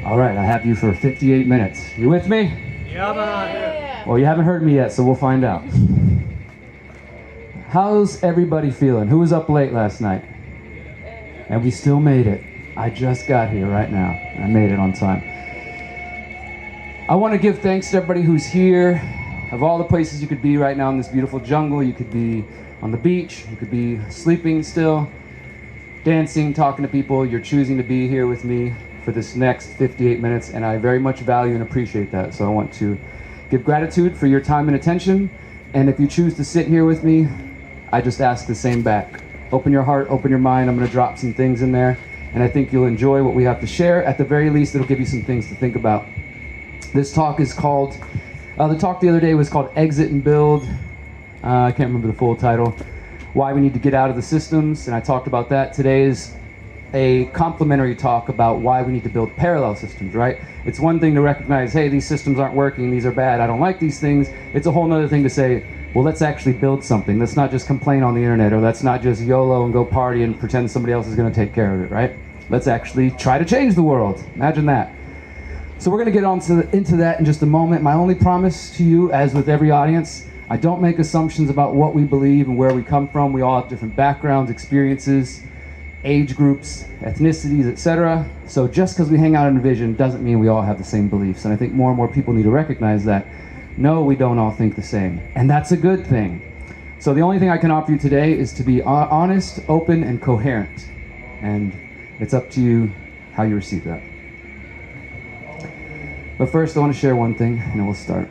All right, I have you for 58 minutes. You with me? Yeah, man. Well, you haven't heard me yet, so we'll find out. How's everybody feeling? Who was up late last night? And we still made it. I just got here right now. I made it on time. I want to give thanks to everybody who's here. Of all the places you could be right now in this beautiful jungle, you could be on the beach, you could be sleeping still, dancing, talking to people. You're choosing to be here with me for this next 58 minutes, and I very much value and appreciate that. So I want to give gratitude for your time and attention, and if you choose to sit here with me, I just ask the same back. Open your heart, open your mind. I'm going to drop some things in there, and I think you'll enjoy what we have to share. At the very least, it'll give you some things to think about. This talk is called, the talk the other day was called Exit and Build. I can't remember the full title. Why we need to get out of the systems, and I talked about that. Today is a complimentary talk about why we need to build parallel systems, right? It's one thing to recognize, hey, these systems aren't working, these are bad, I don't like these things. It's a whole nother thing to say, well, let's actually build something. Let's not just complain on the internet, or let's not just YOLO and go party and pretend somebody else is going to take care of it, right? Let's actually try to change the world. Imagine that. So we're going to get into that in just a moment. My only promise to you, as with every audience, I don't make assumptions about what we believe and where we come from. We all have different backgrounds, experiences, age groups, ethnicities, etc. So just because we hang out in Envision doesn't mean we all have the same beliefs. And I think more and more people need to recognize that. No, we don't all think the same. And that's a good thing. So the only thing I can offer you today is to be honest, open, and coherent. And it's up to you how you receive that. But first, I want to share one thing, and then we'll start.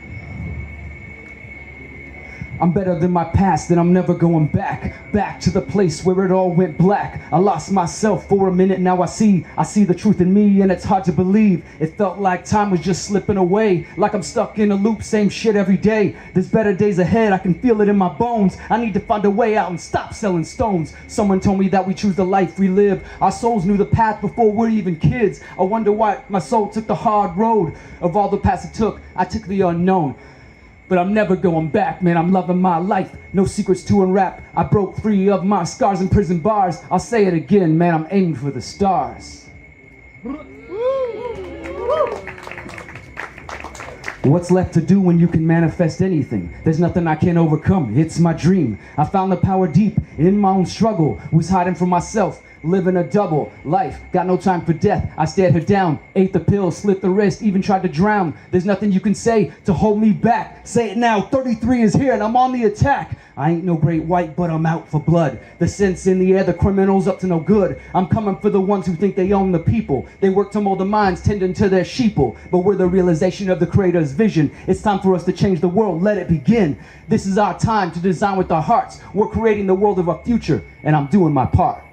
I'm better than my past, and I'm never going back to the place where it all went black. I lost myself for a minute, now I see the truth in me, and it's hard to believe. It felt like time was just slipping away, like I'm stuck in a loop, same shit every day. There's better days ahead, I can feel it in my bones. I need to find a way out and stop selling stones. Someone told me that we choose the life we live. Our souls knew the path before we're even kids. I wonder why my soul took the hard road. Of all the paths it took, I took the unknown. But I'm never going back, man, I'm loving my life. No secrets to unwrap. I broke free of my scars and prison bars. I'll say it again, man, I'm aiming for the stars. What's left to do when you can manifest anything? There's nothing I can't overcome, it's my dream. I found the power deep in my own struggle. Was hiding from myself, living a double life, got no time for death. I stared her down, ate the pill, slit the wrist, even tried to drown. There's nothing you can say to hold me back. Say it now, 33 is here and I'm on the attack. I ain't no great white, but I'm out for blood. The sense in the air, the criminals up to no good. I'm coming for the ones who think they own the people. They work to mold the minds, tending to their sheeple. But we're the realization of the creator's vision. It's time for us to change the world, let it begin. This is our time to design with our hearts. We're creating the world of our future, and I'm doing my part.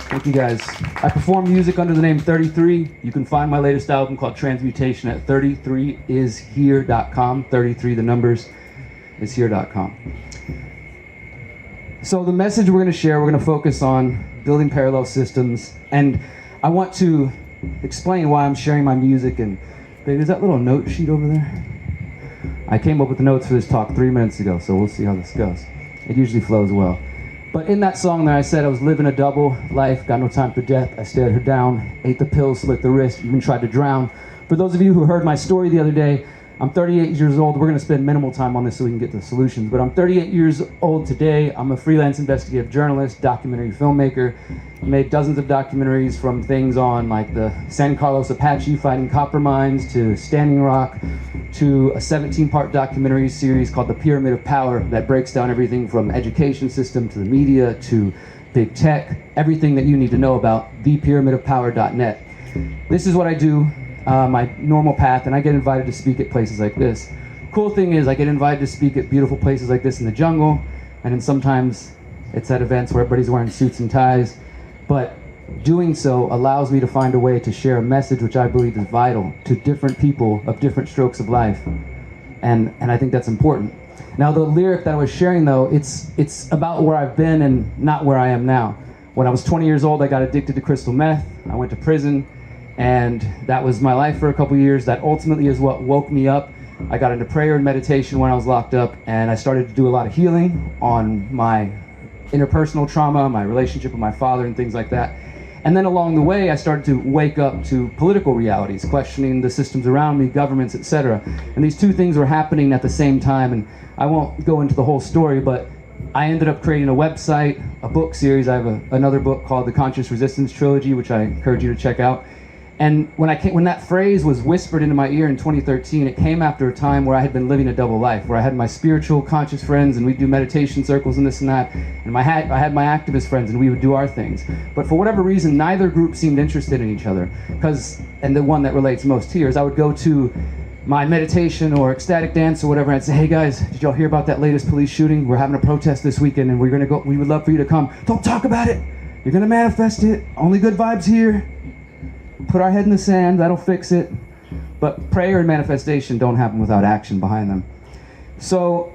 Thank you guys. I perform music under the name 33. You can find my latest album called Transmutation at 33ishere.com. 33, the numbers, is here.com. So the message we're going to share, we're going to focus on building parallel systems. And I want to explain why I'm sharing my music. And baby, is that little note sheet over there? I came up with the notes for this talk 3 minutes ago, so we'll see how this goes. It usually flows well. But in that song there, I said I was living a double life, got no time for death. I stared her down, ate the pills, slit the wrist, even tried to drown. For those of you who heard my story the other day, I'm 38 years old. We're going to spend minimal time on this so we can get to the solutions. But I'm 38 years old today. I'm a freelance investigative journalist, documentary filmmaker. Made dozens of documentaries, from things on like the San Carlos Apache fighting copper mines, to Standing Rock, to a 17-part documentary series called The Pyramid of Power that breaks down everything from education system to the media to big tech, everything that you need to know about thepyramidofpower.net. This is what I do. My normal path, and I get invited to speak at places like this. Cool thing is I get invited to speak at beautiful places like this in the jungle, and then sometimes it's at events where everybody's wearing suits and ties, but doing so allows me to find a way to share a message which I believe is vital to different people of different strokes of life, and I think that's important. Now the lyric that I was sharing though, it's about where I've been and not where I am now. When I was 20 years old, I got addicted to crystal meth. I went to prison. And that was my life for a couple years. That ultimately is what woke me up. I got into prayer and meditation when I was locked up, and I started to do a lot of healing on my interpersonal trauma, my relationship with my father and things like that. And then along the way, I started to wake up to political realities, questioning the systems around me, governments, etc. And these two things were happening at the same time. And I won't go into the whole story, but I ended up creating a website, a book series. I have another book called The Conscious Resistance Trilogy, which I encourage you to check out. And when that phrase was whispered into my ear in 2013, it came after a time where I had been living a double life, where I had my spiritual, conscious friends, and we'd do meditation circles and this and that, and I had my activist friends, and we would do our things. But for whatever reason, neither group seemed interested in each other. And the one that relates most here is I would go to my meditation or ecstatic dance or whatever, and I'd say, hey guys, did y'all hear about that latest police shooting? We're having a protest this weekend, and we're gonna go. We would love for you to come. Don't talk about it. You're gonna manifest it. Only good vibes here. Put our head in the sand, that'll fix it. But prayer and manifestation don't happen without action behind them. So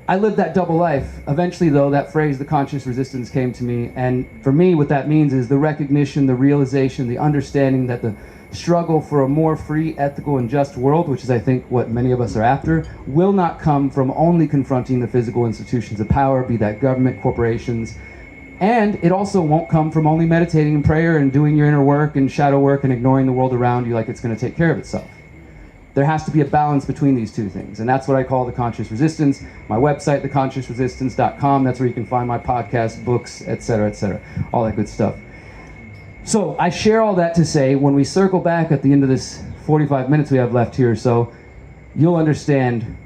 I lived that double life. Eventually though, that phrase, the conscious resistance, came to me. And for me, what that means is the recognition, the realization, the understanding that the struggle for a more free, ethical, and just world, which is I think what many of us are after, will not come from only confronting the physical institutions of power, be that government, corporations. And it also won't come from only meditating in prayer and doing your inner work and shadow work and ignoring the world around you like it's going to take care of itself. There has to be a balance between these two things, and that's what I call the conscious resistance. My website, theconsciousresistance.com, that's where you can find my podcast, books, etc., all that good stuff. So I share all that to say, when we circle back at the end of this 45 minutes we have left here or so, you'll understand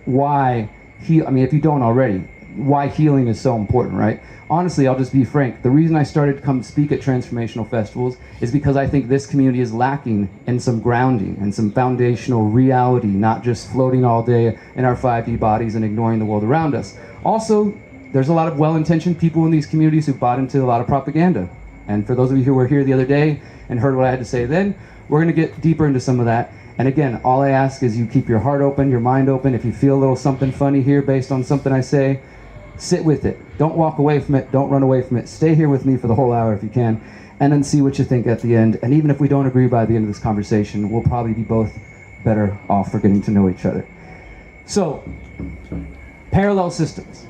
why, if you don't already, why healing is so important, right? Honestly, I'll just be frank. The reason I started to come speak at transformational festivals is because I think this community is lacking in some grounding and some foundational reality, not just floating all day in our 5D bodies and ignoring the world around us. Also, there's a lot of well-intentioned people in these communities who bought into a lot of propaganda. And for those of you who were here the other day and heard what I had to say then, we're going to get deeper into some of that. And again, all I ask is you keep your heart open, your mind open. If you feel a little something funny here based on something I say, sit with it. Don't walk away from it. Don't run away from it. Stay here with me for the whole hour if you can, and then see what you think at the end. And even if we don't agree by the end of this conversation, we'll probably be both better off for getting to know each other. So, parallel systems.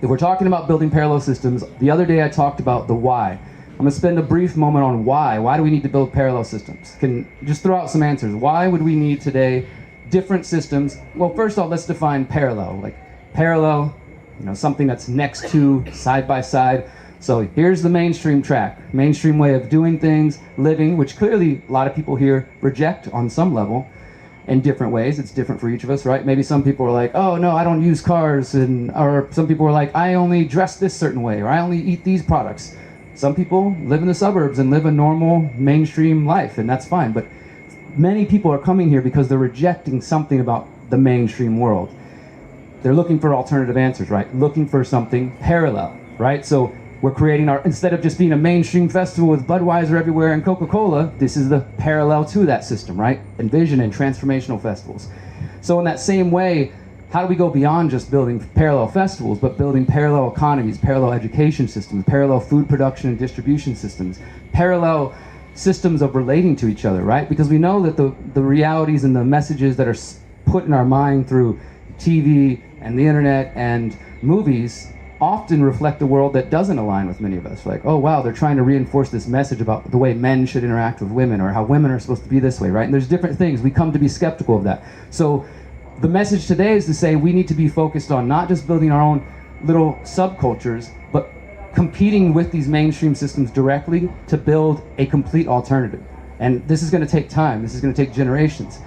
If we're talking about building parallel systems, the other day I talked about the why. I'm going to spend a brief moment on why. Why do we need to build parallel systems? Can just throw out some answers. Why would we need today different systems? Well, first off, let's define parallel. Like parallel, something that's next to, side by side. So here's the mainstream track, mainstream way of doing things, living, which clearly a lot of people here reject on some level in different ways. It's different for each of us, right? Maybe some people are like, oh no, I don't use cars, or some people are like, I only dress this certain way, or I only eat these products. Some people live in the suburbs and live a normal mainstream life, and that's fine. But many people are coming here because they're rejecting something about the mainstream world. They're looking for alternative answers, right? Looking for something parallel, right? So we're creating instead of just being a mainstream festival with Budweiser everywhere and Coca-Cola, this is the parallel to that system, right? Envision and transformational festivals. So in that same way, how do we go beyond just building parallel festivals, but building parallel economies, parallel education systems, parallel food production and distribution systems, parallel systems of relating to each other, right? Because we know that the realities and the messages that are put in our mind through TV and the internet and movies often reflect a world that doesn't align with many of us. Like, oh wow, they're trying to reinforce this message about the way men should interact with women, or how women are supposed to be this way, right? And there's different things. We come to be skeptical of that. So the message today is to say we need to be focused on not just building our own little subcultures, but competing with these mainstream systems directly to build a complete alternative. And this is going to take time. This is going to take generations.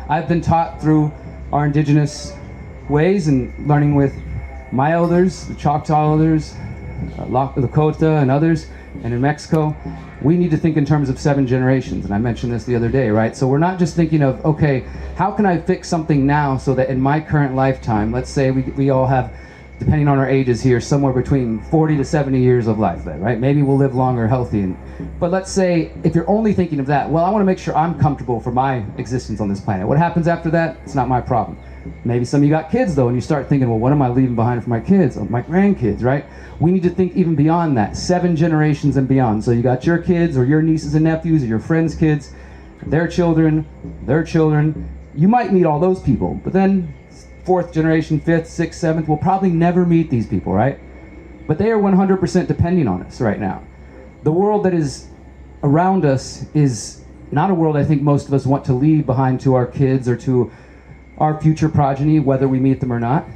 I've been taught through our indigenous ways and learning with my elders, the Choctaw elders, Lakota and others, and in Mexico, we need to think in terms of 7 generations. And I mentioned this the other day, right? So we're not just thinking of, okay, how can I fix something now so that in my current lifetime, let's say we all have, depending on our ages here, somewhere between 40 to 70 years of life, right? Maybe we'll live longer, healthy. But let's say, if you're only thinking of that, well, I want to make sure I'm comfortable for my existence on this planet. What happens after that? It's not my problem. Maybe some of you got kids though, and you start thinking, well, what am I leaving behind for my kids, or my grandkids, right? We need to think even beyond that, 7 generations and beyond. So you got your kids, or your nieces and nephews, or your friends' kids, their children, their children. You might meet all those people, but then 4th generation, 5th, 6th, 7th, we'll probably never meet these people, right? But they are 100% depending on us right now. the world that is around us is not a world I think most of us want to leave behind to our kids or to our future progeny, whether we meet them or not.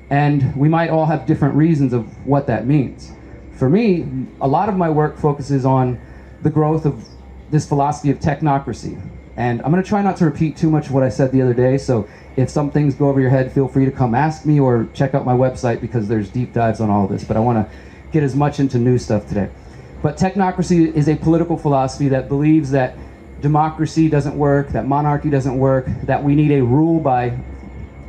And we might all have different reasons of what that means. For me, a lot of my work focuses on the growth of this philosophy of technocracy. And I'm going to try not to repeat too much of what I said the other day, so if some things go over your head, feel free to come ask me or check out my website because there's deep dives on all of this. But I want to get as much into new stuff today. But technocracy is a political philosophy that believes that democracy doesn't work, that monarchy doesn't work, that we need a rule by,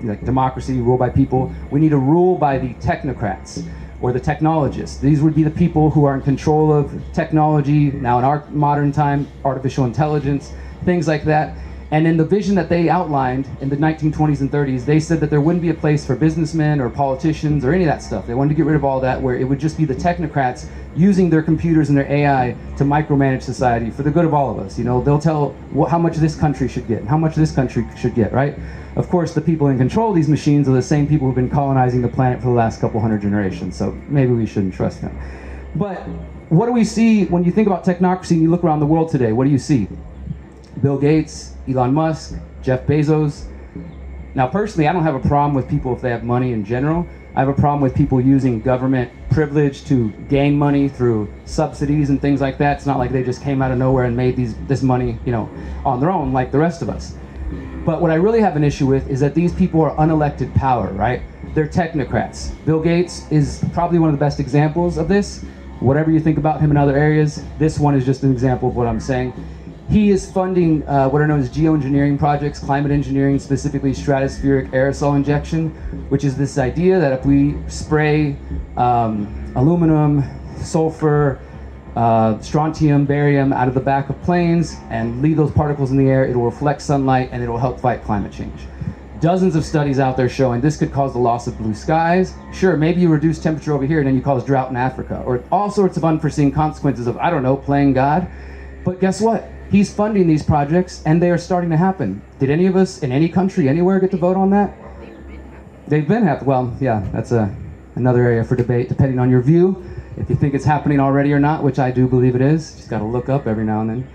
like democracy, rule by people. We need a rule by the technocrats or the technologists. These would be the people who are in control of technology, now in our modern time, artificial intelligence, things like that. And in the vision that they outlined in the 1920s and 30s, they said that there wouldn't be a place for businessmen or politicians or any of that stuff. They wanted to get rid of all that, where it would just be the technocrats using their computers and their AI to micromanage society for the good of all of us. You know, they'll tell how much this country should get, and how much this country should get, right? Of course, the people in control of these machines are the same people who've been colonizing the planet for the last couple hundred generations, so maybe we shouldn't trust them. But what do we see when you think about technocracy and you look around the world today? What do you see? Bill Gates, Elon Musk, Jeff Bezos. Now personally, I don't have a problem with people if they have money in general. I have a problem with people using government privilege to gain money through subsidies and things like that. It's not like they just came out of nowhere and made this money, you know, on their own like the rest of us. But what I really have an issue with is that these people are unelected power, right? They're technocrats. Bill Gates is probably one of the best examples of this. Whatever you think about him in other areas, this one is just an example of what I'm saying. He is funding what are known as geoengineering projects, climate engineering, specifically stratospheric aerosol injection, which is this idea that if we spray aluminum, sulfur, strontium, barium out of the back of planes and leave those particles in the air, it will reflect sunlight and it will help fight climate change. Dozens of studies out there showing this could cause the loss of blue skies. Sure, maybe you reduce temperature over here and then you cause drought in Africa, or all sorts of unforeseen consequences of, I don't know, playing God. But guess what? He's funding these projects, and they are starting to happen. Did any of us in any country anywhere get to vote on that? They've been happening. Well, yeah, that's another area for debate, depending on your view. If you think it's happening already or not, which I do believe it is. Just got to look up every now and then.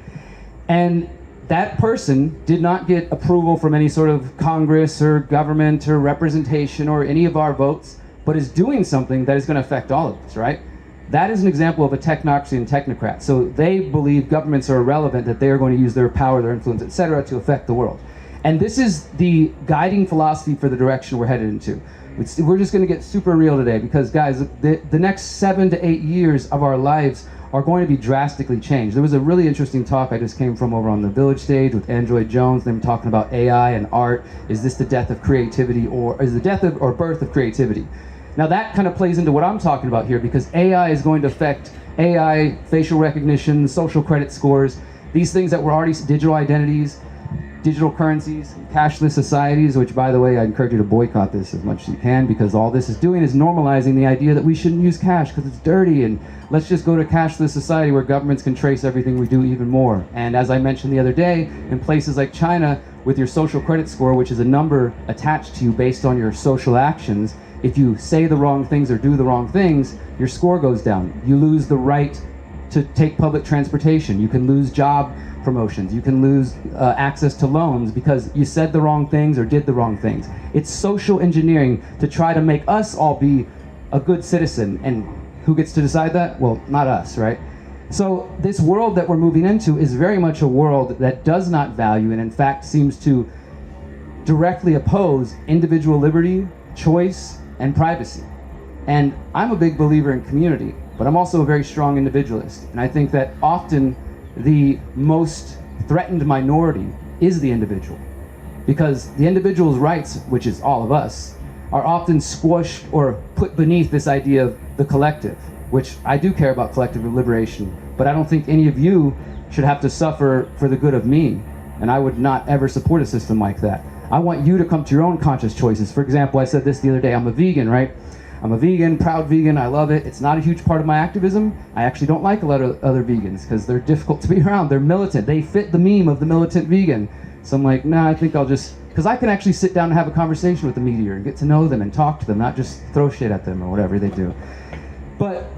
And that person did not get approval from any sort of Congress or government or representation or any of our votes, but is doing something that is going to affect all of us, right? That is an example of a technocracy and technocrat. So they believe governments are irrelevant, that they are going to use their power, their influence, etc., to affect the world. And this is the guiding philosophy for the direction we're headed into. We're just going to get super real today because, guys, the next 7 to 8 years of our lives are going to be drastically changed. There was a really interesting talk I just came from over on the Village stage with Android Jones. They were talking about AI and art. Is this the death of creativity, or is the death of or birth of creativity? Now that kind of plays into what I'm talking about here, because AI is going to affect AI, facial recognition, social credit scores, these things that were already digital identities, digital currencies, cashless societies, which, by the way, I encourage you to boycott this as much as you can, because all this is doing is normalizing the idea that we shouldn't use cash because it's dirty, and let's just go to a cashless society where governments can trace everything we do even more. And as I mentioned the other day, in places like China, with your social credit score, which is a number attached to you based on your social actions, if you say the wrong things or do the wrong things, your score goes down. You lose the right to take public transportation. You can lose job promotions. You can lose access to loans because you said the wrong things or did the wrong things. It's social engineering to try to make us all be a good citizen. And who gets to decide that? Well, not us, right? So this world that we're moving into is very much a world that does not value, and in fact seems to directly oppose individual liberty, choice, and privacy. And I'm a big believer in community, but I'm also a very strong individualist. And I think that often the most threatened minority is the individual, because the individual's rights, which is all of us, are often squashed or put beneath this idea of the collective, which I do care about collective liberation, but I don't think any of you should have to suffer for the good of me. And I would not ever support a system like that. I want you to come to your own conscious choices. For example, I said this the other day, I'm a vegan, right? I'm a vegan, proud vegan, I love it. It's not a huge part of my activism. I actually don't like a lot of other vegans because they're difficult to be around. They're militant. They fit the meme of the militant vegan. So I'm like, nah, I think I'll just, because I can actually sit down and have a conversation with the meteor and get to know them and talk to them, not just throw shit at them or whatever they do. But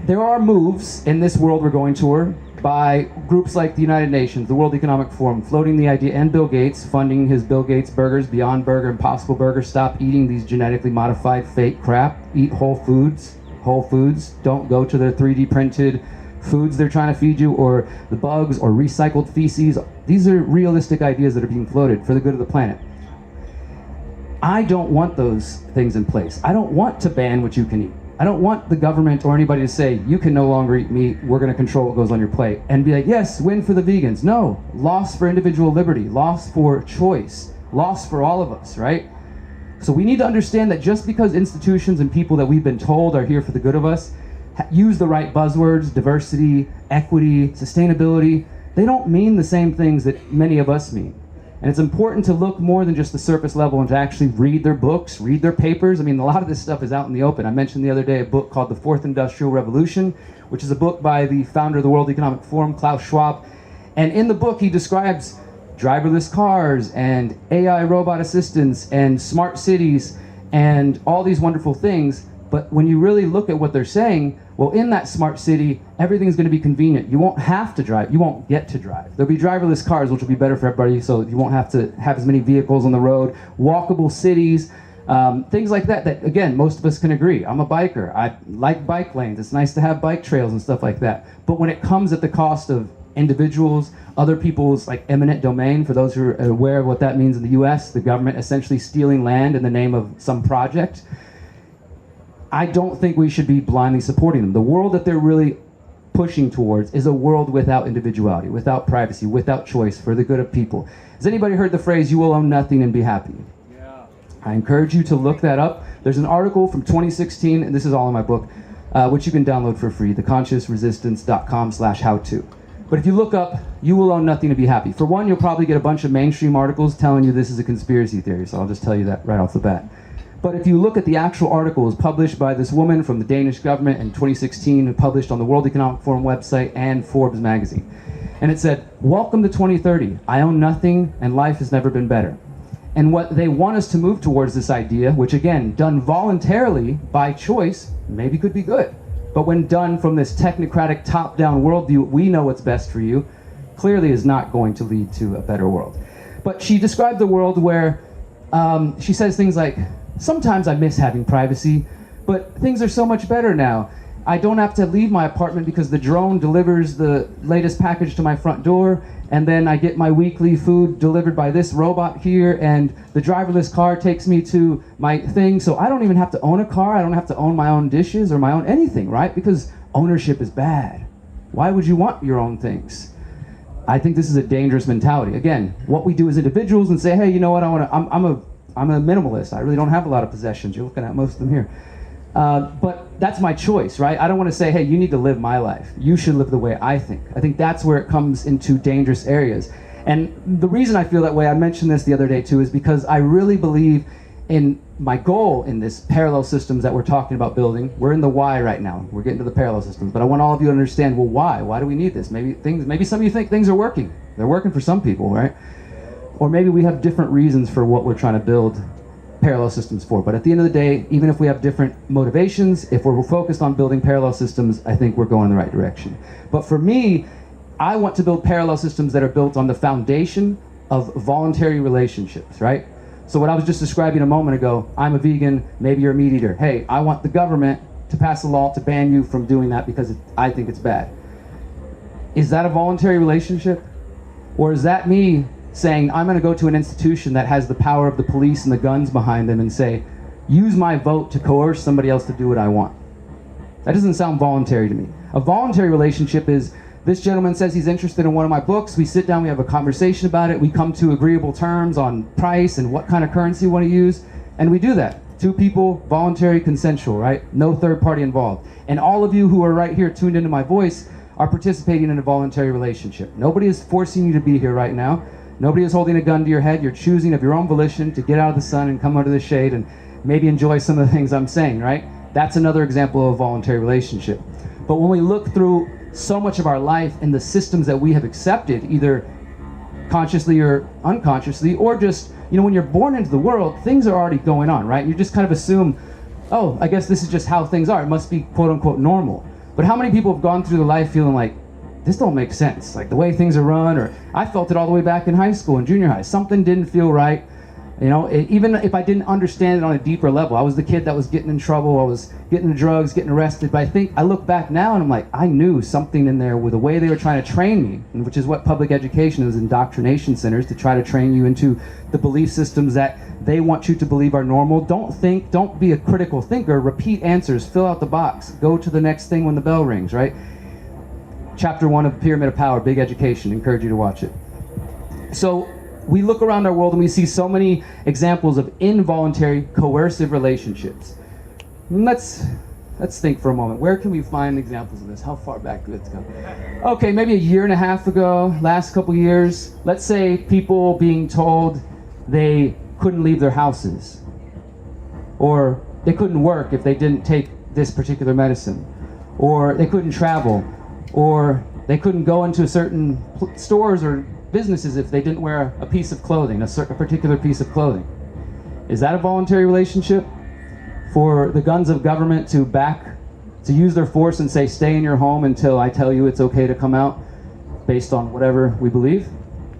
there are moves in this world we're going toward by groups like the United Nations, the World Economic Forum, floating the idea, and Bill Gates, funding his Bill Gates Burgers, Beyond Burger, Impossible Burger. Stop eating these genetically modified fake crap. Eat whole foods. Whole foods. Don't go to their 3D printed foods they're trying to feed you, or the bugs, or recycled feces. These are realistic ideas that are being floated for the good of the planet. I don't want those things in place. I don't want to ban what you can eat. I don't want the government or anybody to say, you can no longer eat meat, we're going to control what goes on your plate. And be like, yes, win for the vegans. No, loss for individual liberty, loss for choice, loss for all of us, right? So we need to understand that just because institutions and people that we've been told are here for the good of us, use the right buzzwords, diversity, equity, sustainability, they don't mean the same things that many of us mean. And it's important to look more than just the surface level and to actually read their books, read their papers. I mean, a lot of this stuff is out in the open. I mentioned the other day a book called The Fourth Industrial Revolution, which is a book by the founder of the World Economic Forum, Klaus Schwab. And in the book, he describes driverless cars and AI robot assistants and smart cities and all these wonderful things. But when you really look at what they're saying, well, in that smart city, everything's going to be convenient. You won't have to drive. You won't get to drive. There'll be driverless cars, which will be better for everybody, so you won't have to have as many vehicles on the road. Walkable cities, things like that, that, again, most of us can agree. I'm a biker. I like bike lanes. It's nice to have bike trails and stuff like that. But when it comes at the cost of individuals, other people's like eminent domain, for those who are aware of what that means in the US, the government essentially stealing land in the name of some project, I don't think we should be blindly supporting them. The world that they're really pushing towards is a world without individuality, without privacy, without choice, for the good of people. Has anybody heard the phrase, you will own nothing and be happy? Yeah. I encourage you to look that up. There's an article from 2016, and this is all in my book, which you can download for free, theconsciousresistance.com/how-to. But if you look up, you will own nothing to be happy. For one, you'll probably get a bunch of mainstream articles telling you this is a conspiracy theory, so I'll just tell you that right off the bat. But if you look at the actual articles published by this woman from the Danish government in 2016, published on the World Economic Forum website and Forbes magazine, and it said, welcome to 2030. I own nothing and life has never been better. And what they want us to move towards, this idea, which again, done voluntarily by choice, maybe could be good. But when done from this technocratic top-down worldview, we know what's best for you, clearly is not going to lead to a better world. But she described the world where she says things like, sometimes I miss having privacy, but things are so much better now. I don't have to leave my apartment because the drone delivers the latest package to my front door, and then I get my weekly food delivered by this robot here, and the driverless car takes me to my thing, so I don't even have to own a car, I don't have to own my own dishes or my own anything, right? Because ownership is bad. Why would you want your own things? I think this is a dangerous mentality. Again, what we do as individuals and say, hey, you know what, I'm a minimalist. I really don't have a lot of possessions. You're looking at most of them here. But that's my choice, right? I don't want to say, hey, you need to live my life. You should live the way I think. I think that's where it comes into dangerous areas. And the reason I feel that way, I mentioned this the other day too, is because I really believe in my goal in this parallel systems that we're talking about building. We're in the why right now. We're getting to the parallel systems. But I want all of you to understand, well, why? Why do we need this? Maybe some of you think things are working. They're working for some people, right? Or maybe we have different reasons for what we're trying to build parallel systems for. But at the end of the day, even if we have different motivations, if we're focused on building parallel systems, I think we're going in the right direction. But for me, I want to build parallel systems that are built on the foundation of voluntary relationships, right? So what I was just describing a moment ago, I'm a vegan, maybe you're a meat eater. Hey, I want the government to pass a law to ban you from doing that because I think it's bad. Is that a voluntary relationship? Or is that me saying, I'm going to go to an institution that has the power of the police and the guns behind them and say, use my vote to coerce somebody else to do what I want? That doesn't sound voluntary to me. A voluntary relationship is, this gentleman says he's interested in one of my books, we sit down, we have a conversation about it, we come to agreeable terms on price and what kind of currency we want to use, and we do that. Two people, voluntary, consensual, right? No third party involved. And all of you who are right here tuned into my voice are participating in a voluntary relationship. Nobody is forcing you to be here right now. Nobody is holding a gun to your head. You're choosing of your own volition to get out of the sun and come under the shade and maybe enjoy some of the things I'm saying, right? That's another example of a voluntary relationship. But when we look through so much of our life and the systems that we have accepted, either consciously or unconsciously, or just, when you're born into the world, things are already going on, right? You just kind of assume, oh, I guess this is just how things are. It must be quote unquote normal. But how many people have gone through the life feeling like, this don't make sense, like the way things are run, or I felt it all the way back in high school and junior high. Something didn't feel right. You know, even if I didn't understand it on a deeper level, I was the kid that was getting in trouble, I was getting into drugs, getting arrested. But I think I look back now and I'm like, I knew something in there with the way they were trying to train me, which is what public education is, indoctrination centers, to try to train you into the belief systems that they want you to believe are normal. Don't think, don't be a critical thinker, repeat answers, fill out the box, go to the next thing when the bell rings, right? Chapter 1 of Pyramid of Power, Big Education, encourage you to watch it. So we look around our world and we see so many examples of involuntary, coercive relationships. Let's think for a moment. Where can we find examples of this? How far back do we have to go? Okay, maybe a year and a half ago, last couple years, let's say people being told they couldn't leave their houses, or they couldn't work if they didn't take this particular medicine, or they couldn't travel, or they couldn't go into certain stores or businesses if they didn't wear a piece of clothing, a particular piece of clothing. Is that a voluntary relationship? For the guns of government to use their force and say, stay in your home until I tell you it's okay to come out, based on whatever we believe?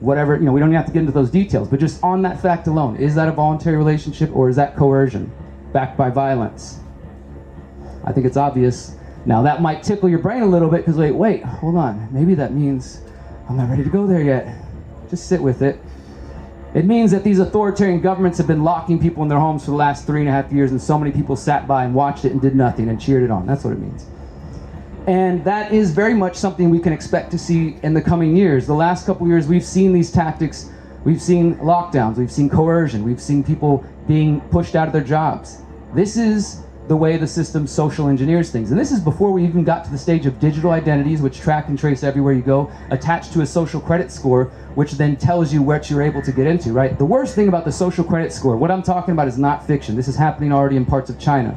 Whatever, you know, we don't have to get into those details, but just on that fact alone, is that a voluntary relationship, or is that coercion, backed by violence? I think it's obvious. Now that might tickle your brain a little bit, because wait, hold on, maybe that means I'm not ready to go there yet. Just sit with it. It means that these authoritarian governments have been locking people in their homes for the last 3.5 years, and so many people sat by and watched it and did nothing and cheered it on. That's what it means. And that is very much something we can expect to see in the coming years. The last couple years, we've seen these tactics. We've seen lockdowns, we've seen coercion, we've seen people being pushed out of their jobs. This is the way the system social engineers things. And this is before we even got to the stage of digital identities, which track and trace everywhere you go, attached to a social credit score, which then tells you what you're able to get into, right? The worst thing about the social credit score, what I'm talking about is not fiction. This is happening already in parts of China.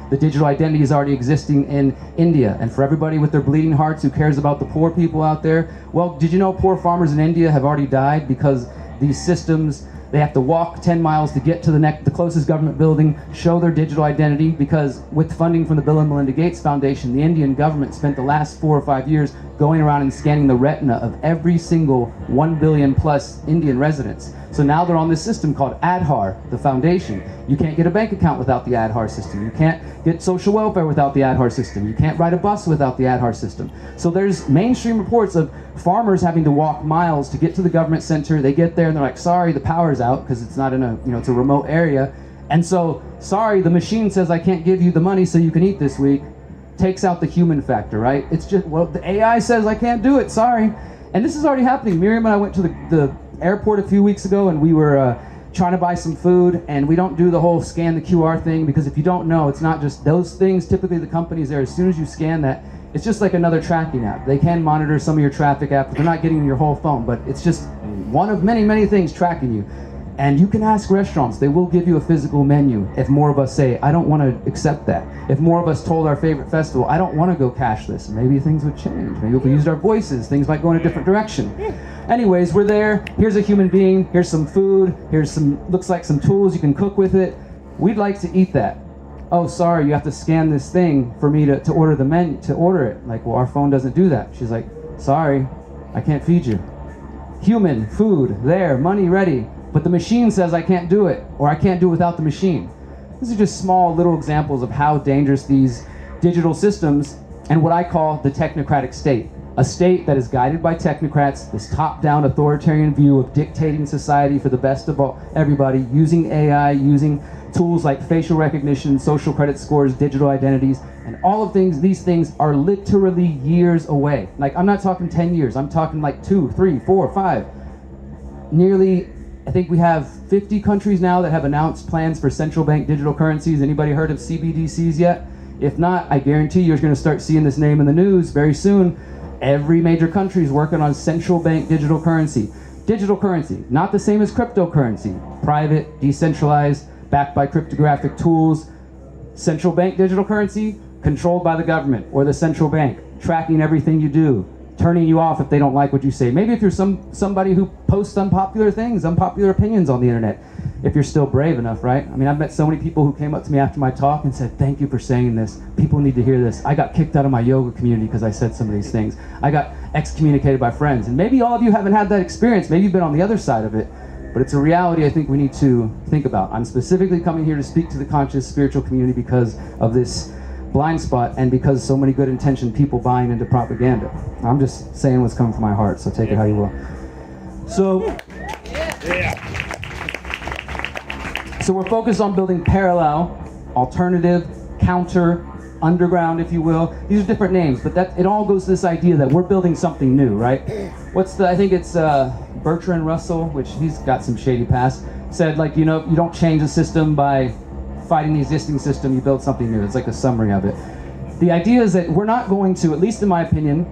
The digital identity is already existing in India. And for everybody with their bleeding hearts who cares about the poor people out there, well, did you know poor farmers in India have already died because these systems, they have to walk 10 miles to get to the closest government building, show their digital identity, because with funding from the Bill and Melinda Gates Foundation, the Indian government spent the last 4 or 5 years going around and scanning the retina of every single 1 billion plus Indian residents. So now they're on this system called Aadhaar, the foundation. You can't get a bank account without the Aadhaar system. You can't get social welfare without the Aadhaar system. You can't ride a bus without the Aadhaar system. So there's mainstream reports of farmers having to walk miles to get to the government center. They get there and they're like, sorry, the power's out, because it's not in a, it's a remote area. And so, sorry, the machine says I can't give you the money so you can eat this week. Takes out the human factor, right? It's just, well, the AI says I can't do it, sorry. And this is already happening. Miriam and I went to the airport a few weeks ago, and we were trying to buy some food, and we don't do the whole scan the QR thing, because if you don't know, it's not just those things. Typically the companies there, as soon as you scan that, it's just like another tracking app. They can monitor some of your traffic app, but they're not getting your whole phone, but it's just one of many, many things tracking you. And you can ask restaurants, they will give you a physical menu if more of us say, I don't want to accept that. If more of us told our favorite festival, I don't want to go cashless, maybe things would change. Maybe if we used our voices, things might go in a different direction. Anyways, we're there, here's a human being, here's some food, here's some, looks like some tools, you can cook with it. We'd like to eat that. Oh, sorry, you have to scan this thing for me to order the menu, to order it. Like, well, our phone doesn't do that. She's like, sorry, I can't feed you. Human, food, there, money ready. But the machine says I can't do it, or I can't do it without the machine. These are just small little examples of how dangerous these digital systems and what I call the technocratic state. A state that is guided by technocrats, this top-down authoritarian view of dictating society for the best of everybody, using AI, using tools like facial recognition, social credit scores, digital identities, and all of these things are literally years away. Like, I'm not talking 10 years, I'm talking like 2, 3, 4, 5. Nearly, I think we have 50 countries now that have announced plans for central bank digital currencies. Anybody heard of CBDCs yet? If not, I guarantee you're going to start seeing this name in the news very soon. Every major country is working on central bank digital currency. Digital currency, not the same as cryptocurrency. Private, decentralized, backed by cryptographic tools. Central bank digital currency, controlled by the government or the central bank, tracking everything you do, turning you off if they don't like what you say. Maybe if you're somebody who posts unpopular things, unpopular opinions on the internet, if you're still brave enough, right? I mean, I've met so many people who came up to me after my talk and said, thank you for saying this. People need to hear this. I got kicked out of my yoga community because I said some of these things. I got excommunicated by friends. And maybe all of you haven't had that experience. Maybe you've been on the other side of it. But it's a reality I think we need to think about. I'm specifically coming here to speak to the conscious spiritual community because of this blind spot and because so many good intentioned people buying into propaganda. I'm just saying what's coming from my heart, so take it how you will. So we're focused on building parallel, alternative, counter, underground, if you will. These are different names, but it all goes to this idea that we're building something new, right? I think it's Bertrand Russell, which he's got some shady past, said, like, you don't change the system by fighting the existing system, you build something new. It's like a summary of it. The idea is that we're not going to, at least in my opinion,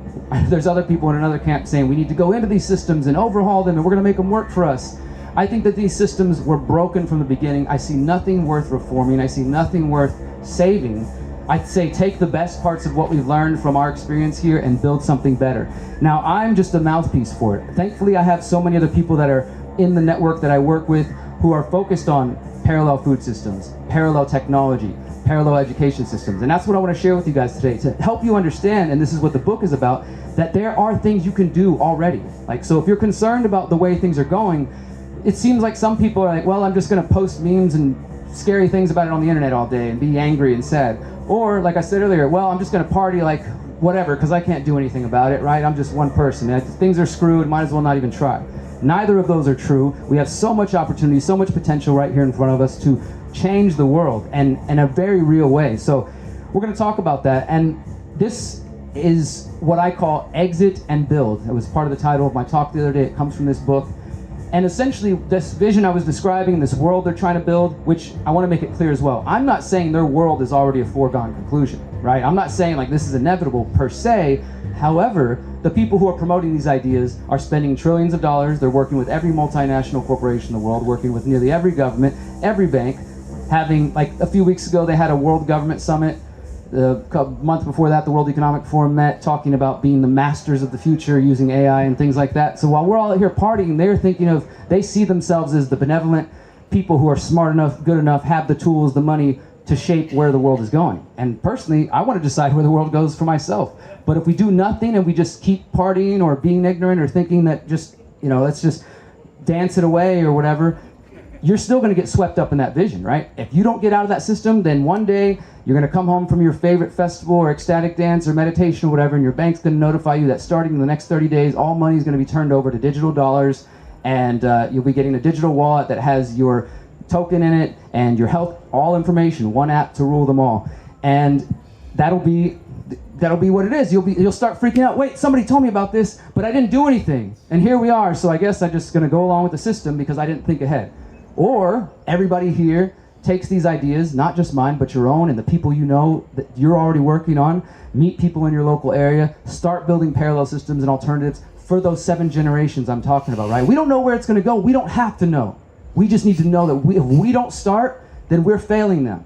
there's other people in another camp saying we need to go into these systems and overhaul them and we're going to make them work for us. I think that these systems were broken from the beginning. I see nothing worth reforming. I see nothing worth saving. I'd say take the best parts of what we've learned from our experience here and build something better. Now, I'm just a mouthpiece for it. Thankfully, I have so many other people that are in the network that I work with who are focused on parallel food systems, parallel technology, parallel education systems. And that's what I want to share with you guys today, to help you understand, and this is what the book is about, that there are things you can do already. Like, so if you're concerned about the way things are going, it seems like some people are like, well, I'm just going to post memes and scary things about it on the internet all day and be angry and sad. Or, like I said earlier, well, I'm just going to party like whatever because I can't do anything about it, right? I'm just one person. And if things are screwed, might as well not even try. Neither of those are true. We have so much opportunity, so much potential right here in front of us to change the world, and in a very real way. So we're going to talk about that. And this is what I call exit and build. It was part of the title of my talk the other day. It comes from this book. And essentially, this vision I was describing, this world they're trying to build, which I want to make it clear as well. I'm not saying their world is already a foregone conclusion, right? I'm not saying like this is inevitable per se. However, the people who are promoting these ideas are spending trillions of dollars. They're working with every multinational corporation in the world, working with nearly every government, every bank. Having, like a few weeks ago, they had a World Government Summit. A month before that, the World Economic Forum met, talking about being the masters of the future using AI and things like that. So while we're all here partying, they're thinking they see themselves as the benevolent people who are smart enough, good enough, have the tools, the money to shape where the world is going. And personally, I want to decide where the world goes for myself. But if we do nothing and we just keep partying or being ignorant or thinking that just, let's just dance it away or whatever, you're still going to get swept up in that vision, right? If you don't get out of that system, then one day you're going to come home from your favorite festival or ecstatic dance or meditation or whatever, and your bank's going to notify you that starting in the next 30 days, all money is going to be turned over to digital dollars, and you'll be getting a digital wallet that has your token in it and your health, all information, one app to rule them all. And that'll be what it is. You'll start freaking out. Wait, somebody told me about this, but I didn't do anything. And here we are, so I guess I'm just going to go along with the system because I didn't think ahead. Or everybody here takes these ideas, not just mine, but your own and the people you know that you're already working on, meet people in your local area, start building parallel systems and alternatives for those 7 generations I'm talking about, right? We don't know where it's going to go. We don't have to know. We just need to know that if we don't start, then we're failing them.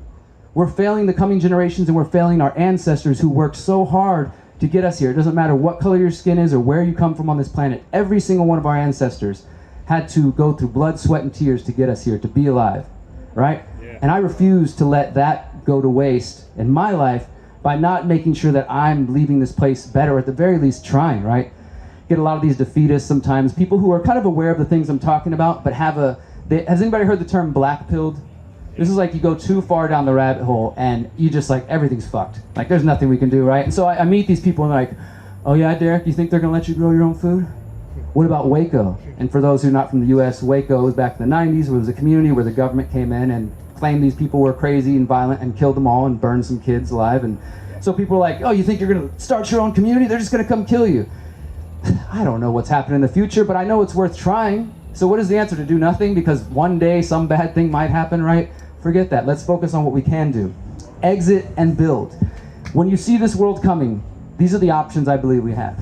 We're failing the coming generations, and we're failing our ancestors who worked so hard to get us here. It doesn't matter what color your skin is or where you come from on this planet. Every single one of our ancestors had to go through blood, sweat, and tears to get us here, to be alive, right? Yeah. And I refuse to let that go to waste in my life by not making sure that I'm leaving this place better, or at the very least trying, right? Get a lot of these defeatists sometimes, people who are kind of aware of the things I'm talking about, but has anybody heard the term black-pilled? This is like you go too far down the rabbit hole and you just like, everything's fucked. Like there's nothing we can do, right? And so I meet these people and they're like, oh yeah, Derrick, you think they're gonna let you grow your own food? What about Waco? And for those who are not from the US, Waco was back in the 90s. It was a community where the government came in and claimed these people were crazy and violent and killed them all and burned some kids alive. And so people were like, oh, you think you're gonna start your own community? They're just gonna come kill you. I don't know what's happening in the future, but I know it's worth trying. So what is the answer? To do nothing because one day some bad thing might happen, right? Forget that. Let's focus on what we can do. Exit and build. When you see this world coming, these are the options I believe we have.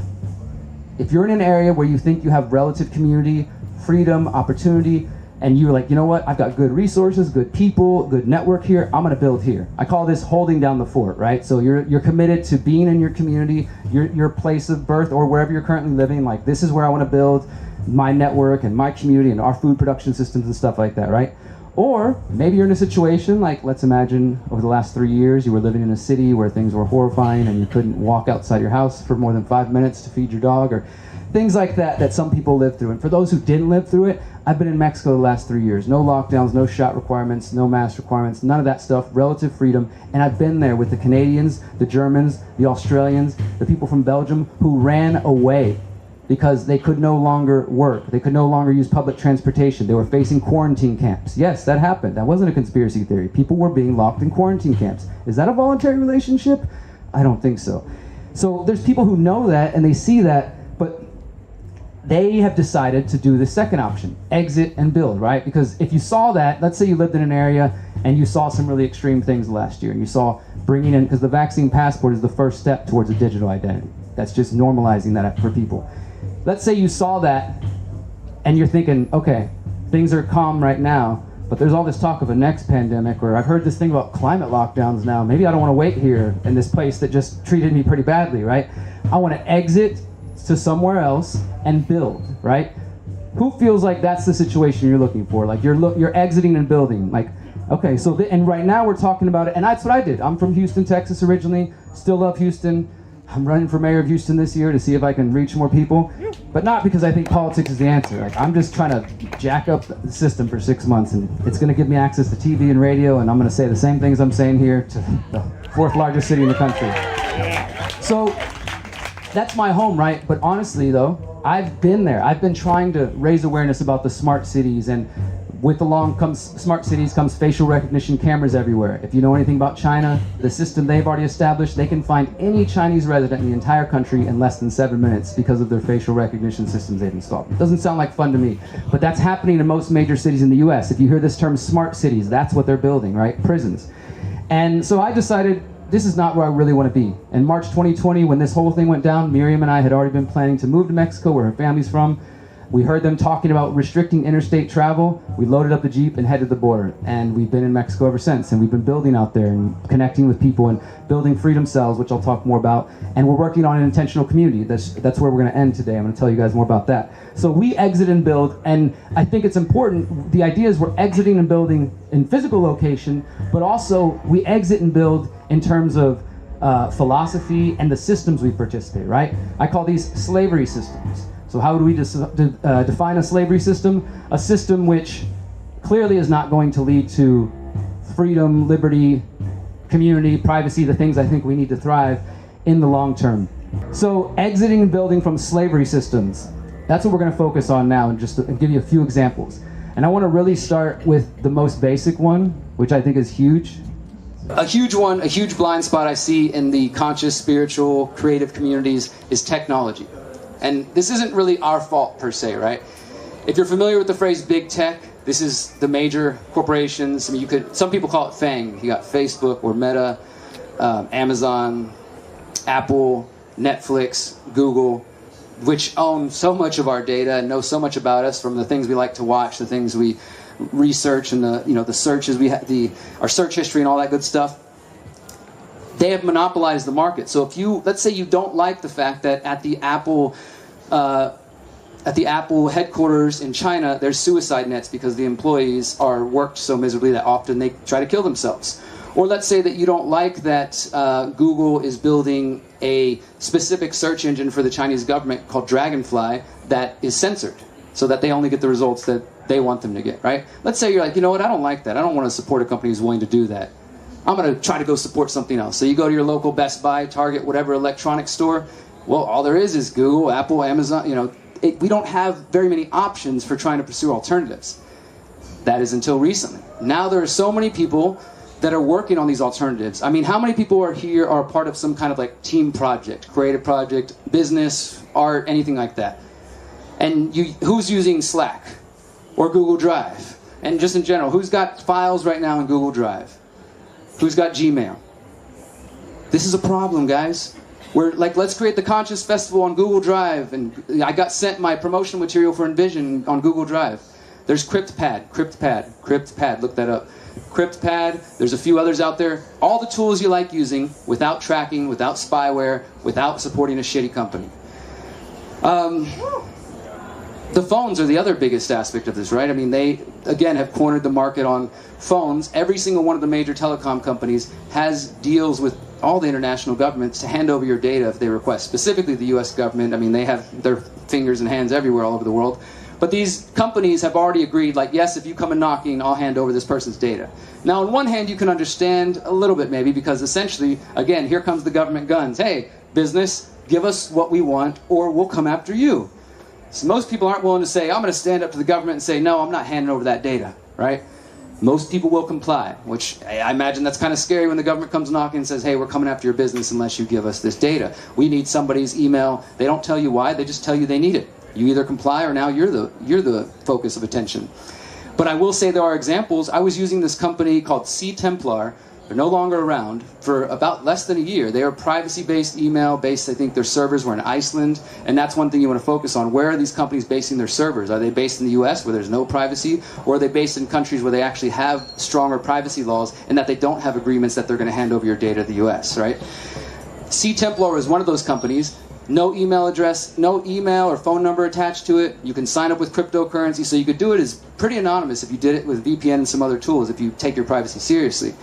If you're in an area where you think you have relative community, freedom, opportunity, and you're like, you know what, I've got good resources, good people, good network here, I'm gonna build here. I call this holding down the fort, right? So you're committed to being in your community, your place of birth, or wherever you're currently living, like this is where I wanna build my network and my community and our food production systems and stuff like that, right? Or maybe you're in a situation like, let's imagine over the last 3 years you were living in a city where things were horrifying and you couldn't walk outside your house for more than 5 minutes to feed your dog, or things like that some people live through. And for those who didn't live through it, I've been in Mexico the last 3 years. No lockdowns, no shot requirements, no mask requirements, none of that stuff, relative freedom. And I've been there with the Canadians, the Germans, the Australians, the people from Belgium who ran away because they could no longer work. They could no longer use public transportation. They were facing quarantine camps. Yes, that happened. That wasn't a conspiracy theory. People were being locked in quarantine camps. Is that a voluntary relationship? I don't think so. So there's people who know that and they see that, but they have decided to do the second option, exit and build, right? Because if you saw that, let's say you lived in an area and you saw some really extreme things last year, and you saw bringing in, because the vaccine passport is the first step towards a digital identity. That's just normalizing that for people. Let's say you saw that and you're thinking, okay, things are calm right now, but there's all this talk of a next pandemic, or I've heard this thing about climate lockdowns now. Maybe I don't want to wait here in this place that just treated me pretty badly, right? I want to exit to somewhere else and build, right? Who feels like that's the situation you're looking for? Like you're exiting and building. Like, okay, so and right now we're talking about it, and that's what I did. I'm from Houston, Texas originally. Still love Houston. I'm running for mayor of Houston this year to see if I can reach more people, but not because I think politics is the answer. Like, I'm just trying to jack up the system for 6 months, and it's going to give me access to TV and radio, and I'm going to say the same things I'm saying here to the fourth largest city in the country. So that's my home, right? But honestly, though, I've been there. I've been trying to raise awareness about the smart cities, and with along comes smart cities comes facial recognition cameras everywhere. If you know anything about China, the system they've already established, they can find any Chinese resident in the entire country in less than 7 minutes because of their facial recognition systems they've installed. It doesn't sound like fun to me, but that's happening in most major cities in the US. If you hear this term smart cities, that's what they're building, right? Prisons. And so I decided this is not where I really want to be. In March 2020, when this whole thing went down, Miriam and I had already been planning to move to Mexico, where her family's from. We heard them talking about restricting interstate travel. We loaded up the Jeep and headed to the border. And we've been in Mexico ever since. And we've been building out there and connecting with people and building freedom cells, which I'll talk more about. And we're working on an intentional community. That's where we're going to end today. I'm going to tell you guys more about that. So we exit and build. And I think it's important. The idea is we're exiting and building in physical location, but also we exit and build in terms of philosophy and the systems we participate, right? I call these slavery systems. So how do we define a slavery system? A system which clearly is not going to lead to freedom, liberty, community, privacy, the things I think we need to thrive in the long term. So exiting and building from slavery systems, that's what we're going to focus on now, and just to give you a few examples. And I want to really start with the most basic one, which I think is huge. A huge one, a huge blind spot I see in the conscious, spiritual, creative communities is technology. And this isn't really our fault per se, right? If you're familiar with the phrase big tech, this is the major corporations. I mean, some people call it FANG. You got Facebook or Meta, Amazon, Apple, Netflix, Google, which own so much of our data and know so much about us, from the things we like to watch, the things we research, and the searches we have, our search history and all that good stuff. They have monopolized the market. So if let's say you don't like the fact that at the Apple headquarters in China, there's suicide nets because the employees are worked so miserably that often they try to kill themselves. Or let's say that you don't like that Google is building a specific search engine for the Chinese government called Dragonfly that is censored, so that they only get the results that they want them to get, right? Let's say you're like, you know what, I don't like that. I don't want to support a company who's willing to do that. I'm going to try to go support something else. So you go to your local Best Buy, Target, whatever electronics store. Well, all there is Google, Apple, Amazon. We don't have very many options for trying to pursue alternatives. That is until recently. Now there are so many people that are working on these alternatives. I mean, how many people are a part of some kind of like team project, creative project, business, art, anything like that? And who's using Slack or Google Drive? And just in general, who's got files right now in Google Drive? Who's got Gmail? This is a problem, guys. We're like, let's create the Conscious Festival on Google Drive. And I got sent my promotional material for Envision on Google Drive. There's CryptPad, look that up. CryptPad, there's a few others out there. All the tools you like using without tracking, without spyware, without supporting a shitty company. The phones are the other biggest aspect of this, right? I mean, they, again, have cornered the market on phones. Every single one of the major telecom companies has deals with all the international governments to hand over your data if they request. Specifically the US government. I mean, they have their fingers and hands everywhere all over the world. But these companies have already agreed, like, yes, if you come in knocking, I'll hand over this person's data. Now, on one hand, you can understand a little bit maybe, because essentially, again, here comes the government guns. Hey, business, give us what we want or we'll come after you. So most people aren't willing to say, I'm going to stand up to the government and say, no, I'm not handing over that data, right? Most people will comply, which I imagine that's kind of scary when the government comes knocking and says, hey, we're coming after your business unless you give us this data. We need somebody's email. They don't tell you why, they just tell you they need it. You either comply or now you're the focus of attention. But I will say there are examples. I was using this company called C Templar. They're no longer around for about less than a year. They are privacy-based, email-based. I think their servers were in Iceland, and that's one thing you want to focus on. Where are these companies basing their servers? Are they based in the US where there's no privacy, or are they based in countries where they actually have stronger privacy laws and that they don't have agreements that they're going to hand over your data to the US, right? C Templar is one of those companies. No email address, no email or phone number attached to it. You can sign up with cryptocurrency, so you could do it as pretty anonymous if you did it with VPN and some other tools, if you take your privacy seriously.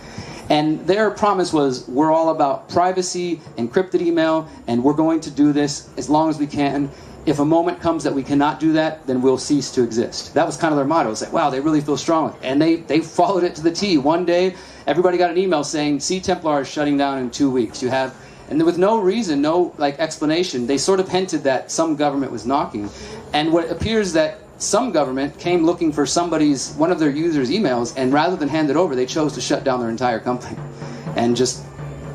And their promise was, we're all about privacy, encrypted email, and we're going to do this as long as we can. If a moment comes that we cannot do that, then we'll cease to exist. That was kind of their motto. It's like, wow, they really feel strong. And they followed it to the T. One day, everybody got an email saying, C Templar is shutting down in 2 weeks. And with no reason, no explanation, they sort of hinted that some government was knocking. And what appears that some government came looking for one of their users' emails, and rather than hand it over, they chose to shut down their entire company and just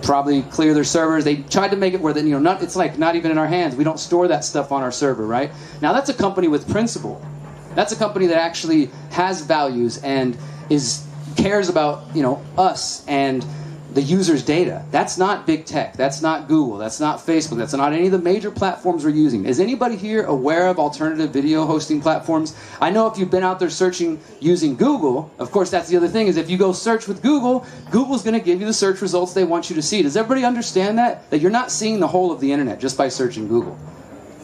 probably clear their servers. They tried to make it where that, it's like not even in our hands. We don't store that stuff on our server, right? Now that's a company with principle. That's a company that actually has values and cares about, us and the user's data. That's not big tech. That's not Google. That's not Facebook. That's not any of the major platforms we're using. Is anybody here aware of alternative video hosting platforms? I know if you've been out there searching using Google, of course that's the other thing, is if you go search with Google, Google's going to give you the search results they want you to see. Does everybody understand that? That you're not seeing the whole of the internet just by searching Google.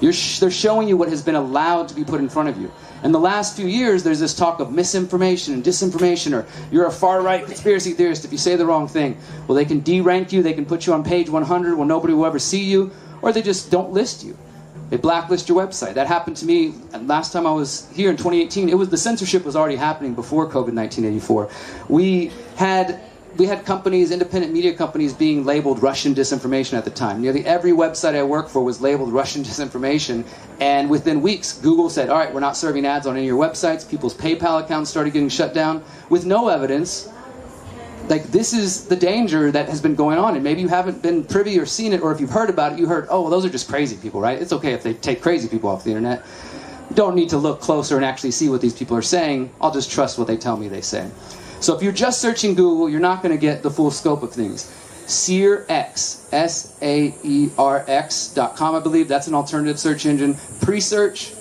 They're showing you what has been allowed to be put in front of you. In the last few years, there's this talk of misinformation and disinformation, or you're a far-right conspiracy theorist if you say the wrong thing. Well, they can de-rank you, they can put you on page 100 where nobody will ever see you, or they just don't list you. They blacklist your website. That happened to me last time I was here in 2018. The censorship was already happening before COVID 1984. We had companies, independent media companies, being labeled Russian disinformation at the time. Nearly every website I worked for was labeled Russian disinformation, and within weeks, Google said, all right, we're not serving ads on any of your websites. People's PayPal accounts started getting shut down with no evidence. Like, this is the danger that has been going on, and maybe you haven't been privy or seen it, or if you've heard about it, you heard, oh, well, those are just crazy people, right? It's okay if they take crazy people off the internet. You don't need to look closer and actually see what these people are saying. I'll just trust what they tell me they say. So if you're just searching Google, you're not going to get the full scope of things. SeerX, SAERX.com, I believe. That's an alternative search engine. Presearch,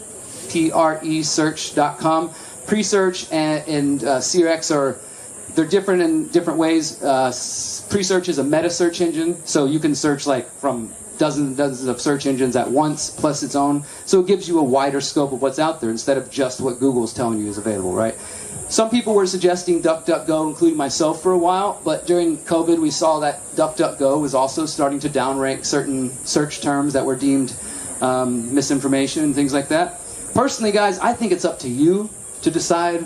PREsearch.com. Presearch and SeerX they're different in different ways. Presearch is a meta search engine, so you can search from dozens and dozens of search engines at once, plus its own. So it gives you a wider scope of what's out there instead of just what Google's telling you is available, right? Some people were suggesting DuckDuckGo, including myself for a while, but during COVID we saw that DuckDuckGo was also starting to downrank certain search terms that were deemed misinformation and things like that. Personally, guys, I think it's up to you to decide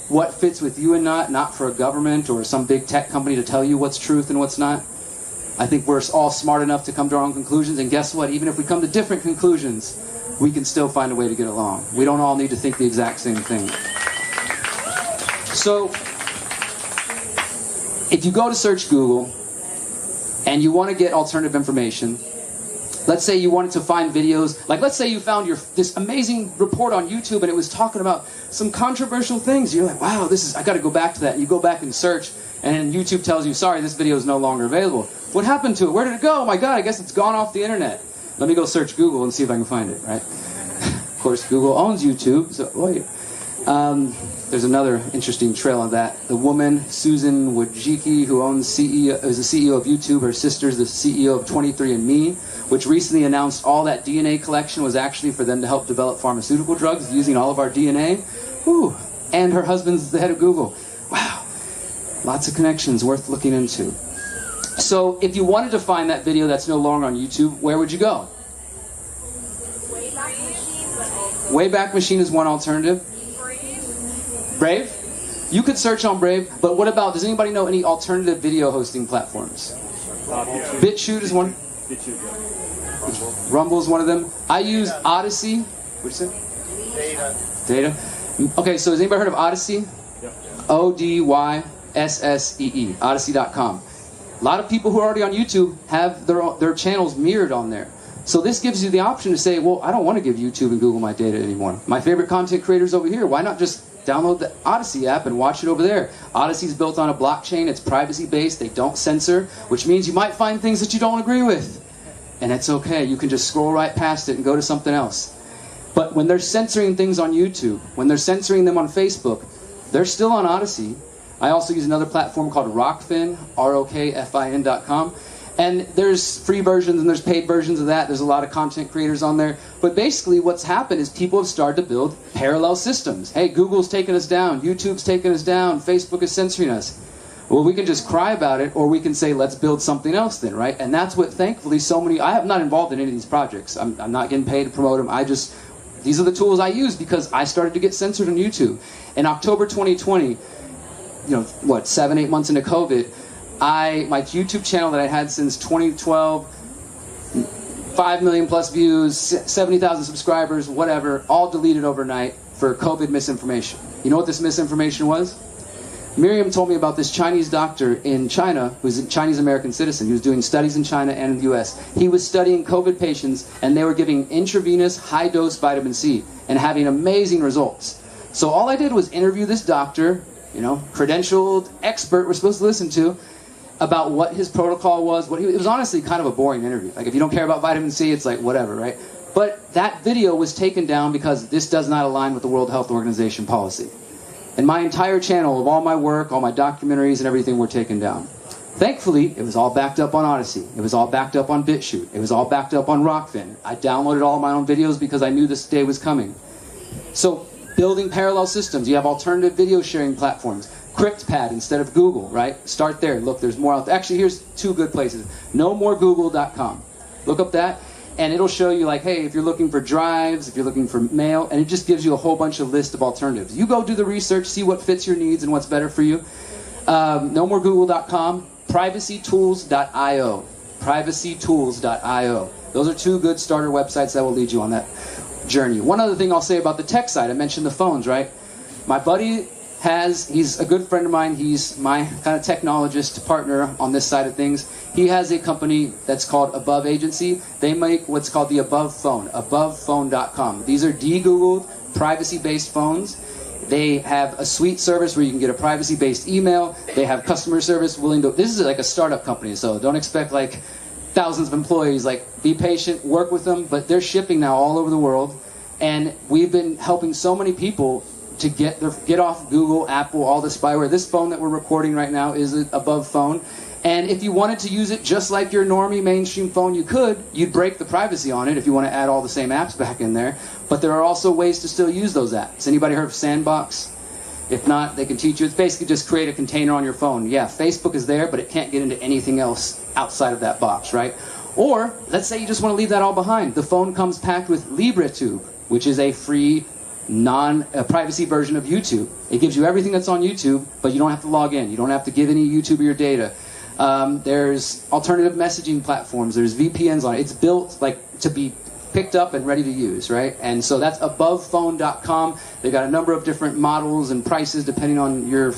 what fits with you and not for a government or some big tech company to tell you what's truth and what's not. I think we're all smart enough to come to our own conclusions, and guess what? Even if we come to different conclusions, we can still find a way to get along. We don't all need to think the exact same thing. So, if you go to search Google and you want to get alternative information, let's say you wanted to find videos, let's say you found this amazing report on YouTube and it was talking about some controversial things. You're like, wow, I got to go back to that. And you go back and search, and YouTube tells you, sorry, this video is no longer available. What happened to it? Where did it go? Oh my God, I guess it's gone off the internet. Let me go search Google and see if I can find it, right? Of course, Google owns YouTube, so wait. There's another interesting trail on that. The woman, Susan Wojcicki, who is the CEO of YouTube. Her sister's the CEO of 23andMe, which recently announced all that DNA collection was actually for them to help develop pharmaceutical drugs using all of our DNA. Whew. And her husband's the head of Google. Wow. Lots of connections worth looking into. So if you wanted to find that video that's no longer on YouTube, where would you go? Wayback Machine is one alternative. Brave? You could search on Brave, but what about, does anybody know any alternative video hosting platforms? BitChute is one. Rumble is one of them. I use Odyssey. What'd you say? Data. Okay, so has anybody heard of Odyssey? Odyssee. Odyssey.com. A lot of people who are already on YouTube have their channels mirrored on there. So this gives you the option to say, well, I don't want to give YouTube and Google my data anymore. My favorite content creators over here, why not just download the Odyssey app and watch it over there? Odyssey's built on a blockchain, it's privacy-based, they don't censor, which means you might find things that you don't agree with. And it's okay, you can just scroll right past it and go to something else. But when they're censoring things on YouTube, when they're censoring them on Facebook, they're still on Odyssey. I also use another platform called Rockfin, ROKFIN.com. And there's free versions and there's paid versions of that. There's a lot of content creators on there. But basically what's happened is people have started to build parallel systems. Hey, Google's taking us down, YouTube's taking us down, Facebook is censoring us. Well, we can just cry about it, or we can say, let's build something else then, right? And that's what, thankfully, so many, I am not involved in any of these projects. I'm not getting paid to promote them. These are the tools I use because I started to get censored on YouTube. In October 2020, 7-8 months into COVID, my YouTube channel that I had since 2012, 5 million plus views, 70,000 subscribers, whatever, all deleted overnight for COVID misinformation. You know what this misinformation was? Miriam told me about this Chinese doctor in China, who's a Chinese American citizen. He was doing studies in China and in the US. He was studying COVID patients, and they were giving intravenous high-dose vitamin C and having amazing results. So all I did was interview this doctor, credentialed expert we're supposed to listen to, about what his protocol was. It was honestly kind of a boring interview. Like, if you don't care about vitamin C, it's like whatever, right? But that video was taken down because this does not align with the World Health Organization policy. And my entire channel of all my work, all my documentaries and everything were taken down. Thankfully, it was all backed up on Odyssey. It was all backed up on BitChute. It was all backed up on Rockfin. I downloaded all my own videos because I knew this day was coming. So, building parallel systems. You have alternative video sharing platforms. CryptPad instead of Google, right? Start there. Look, there's more out there. Actually, here's 2 good places. NoMoreGoogle.com. Look up that, and it'll show you, like, hey, if you're looking for drives, if you're looking for mail, and it just gives you a whole bunch of list of alternatives. You go do the research, see what fits your needs and what's better for you. NoMoreGoogle.com. PrivacyTools.io. PrivacyTools.io. Those are 2 good starter websites that will lead you on that journey. One other thing I'll say about the tech side, I mentioned the phones, right? My buddy he's a good friend of mine. He's my kind of technologist partner on this side of things. He has a company that's called Above Agency. They make what's called the Above Phone, AbovePhone.com. These are de-Googled, privacy-based phones. They have a sweet service where you can get a privacy-based email. They have customer service this is like a startup company, so don't expect like thousands of employees. Like, be patient, work with them, but they're shipping now all over the world. And we've been helping so many people to get off Google, Apple, all the spyware. This phone that we're recording right now is an Above phone. And if you wanted to use it just like your normie mainstream phone, you could. You'd break the privacy on it if you want to add all the same apps back in there. But there are also ways to still use those apps. Anybody heard of Sandbox? If not, they can teach you. It's basically just create a container on your phone. Yeah, Facebook is there, but it can't get into anything else outside of that box, right? Or, let's say you just want to leave that all behind. The phone comes packed with LibreTube, which is a free non-privacy version of YouTube. It gives you everything that's on YouTube, but you don't have to log in. You don't have to give any YouTuber your data. There's alternative messaging platforms. There's VPNs on it. It's built to be picked up and ready to use, right? And so that's AbovePhone.com. They've got a number of different models and prices depending on your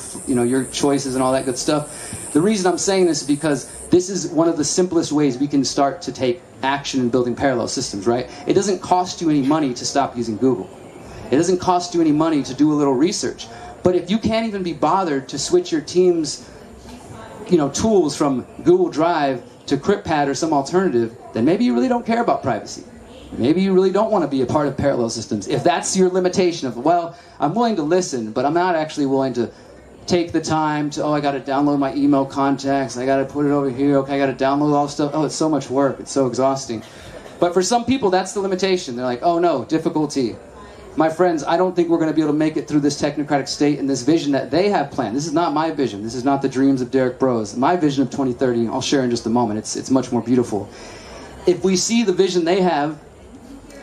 choices and all that good stuff. The reason I'm saying this is because this is one of the simplest ways we can start to take action in building parallel systems, right? It doesn't cost you any money to stop using Google. It doesn't cost you any money to do a little research. But if you can't even be bothered to switch your team's tools from Google Drive to CryptPad or some alternative, then maybe you really don't care about privacy. Maybe you really don't want to be a part of parallel systems. If that's your limitation of, well, I'm willing to listen, but I'm not actually willing to take the time to, I got to download my email contacts, I got to put it over here, okay, I got to download all this stuff. Oh, it's so much work, it's so exhausting. But for some people, that's the limitation. They're like, oh no, difficulty. My friends, I don't think we're going to be able to make it through this technocratic state and this vision that they have planned. This is not my vision. This is not the dreams of Derrick Broze. My vision of 2030, I'll share in just a moment. It's much more beautiful. If we see the vision they have,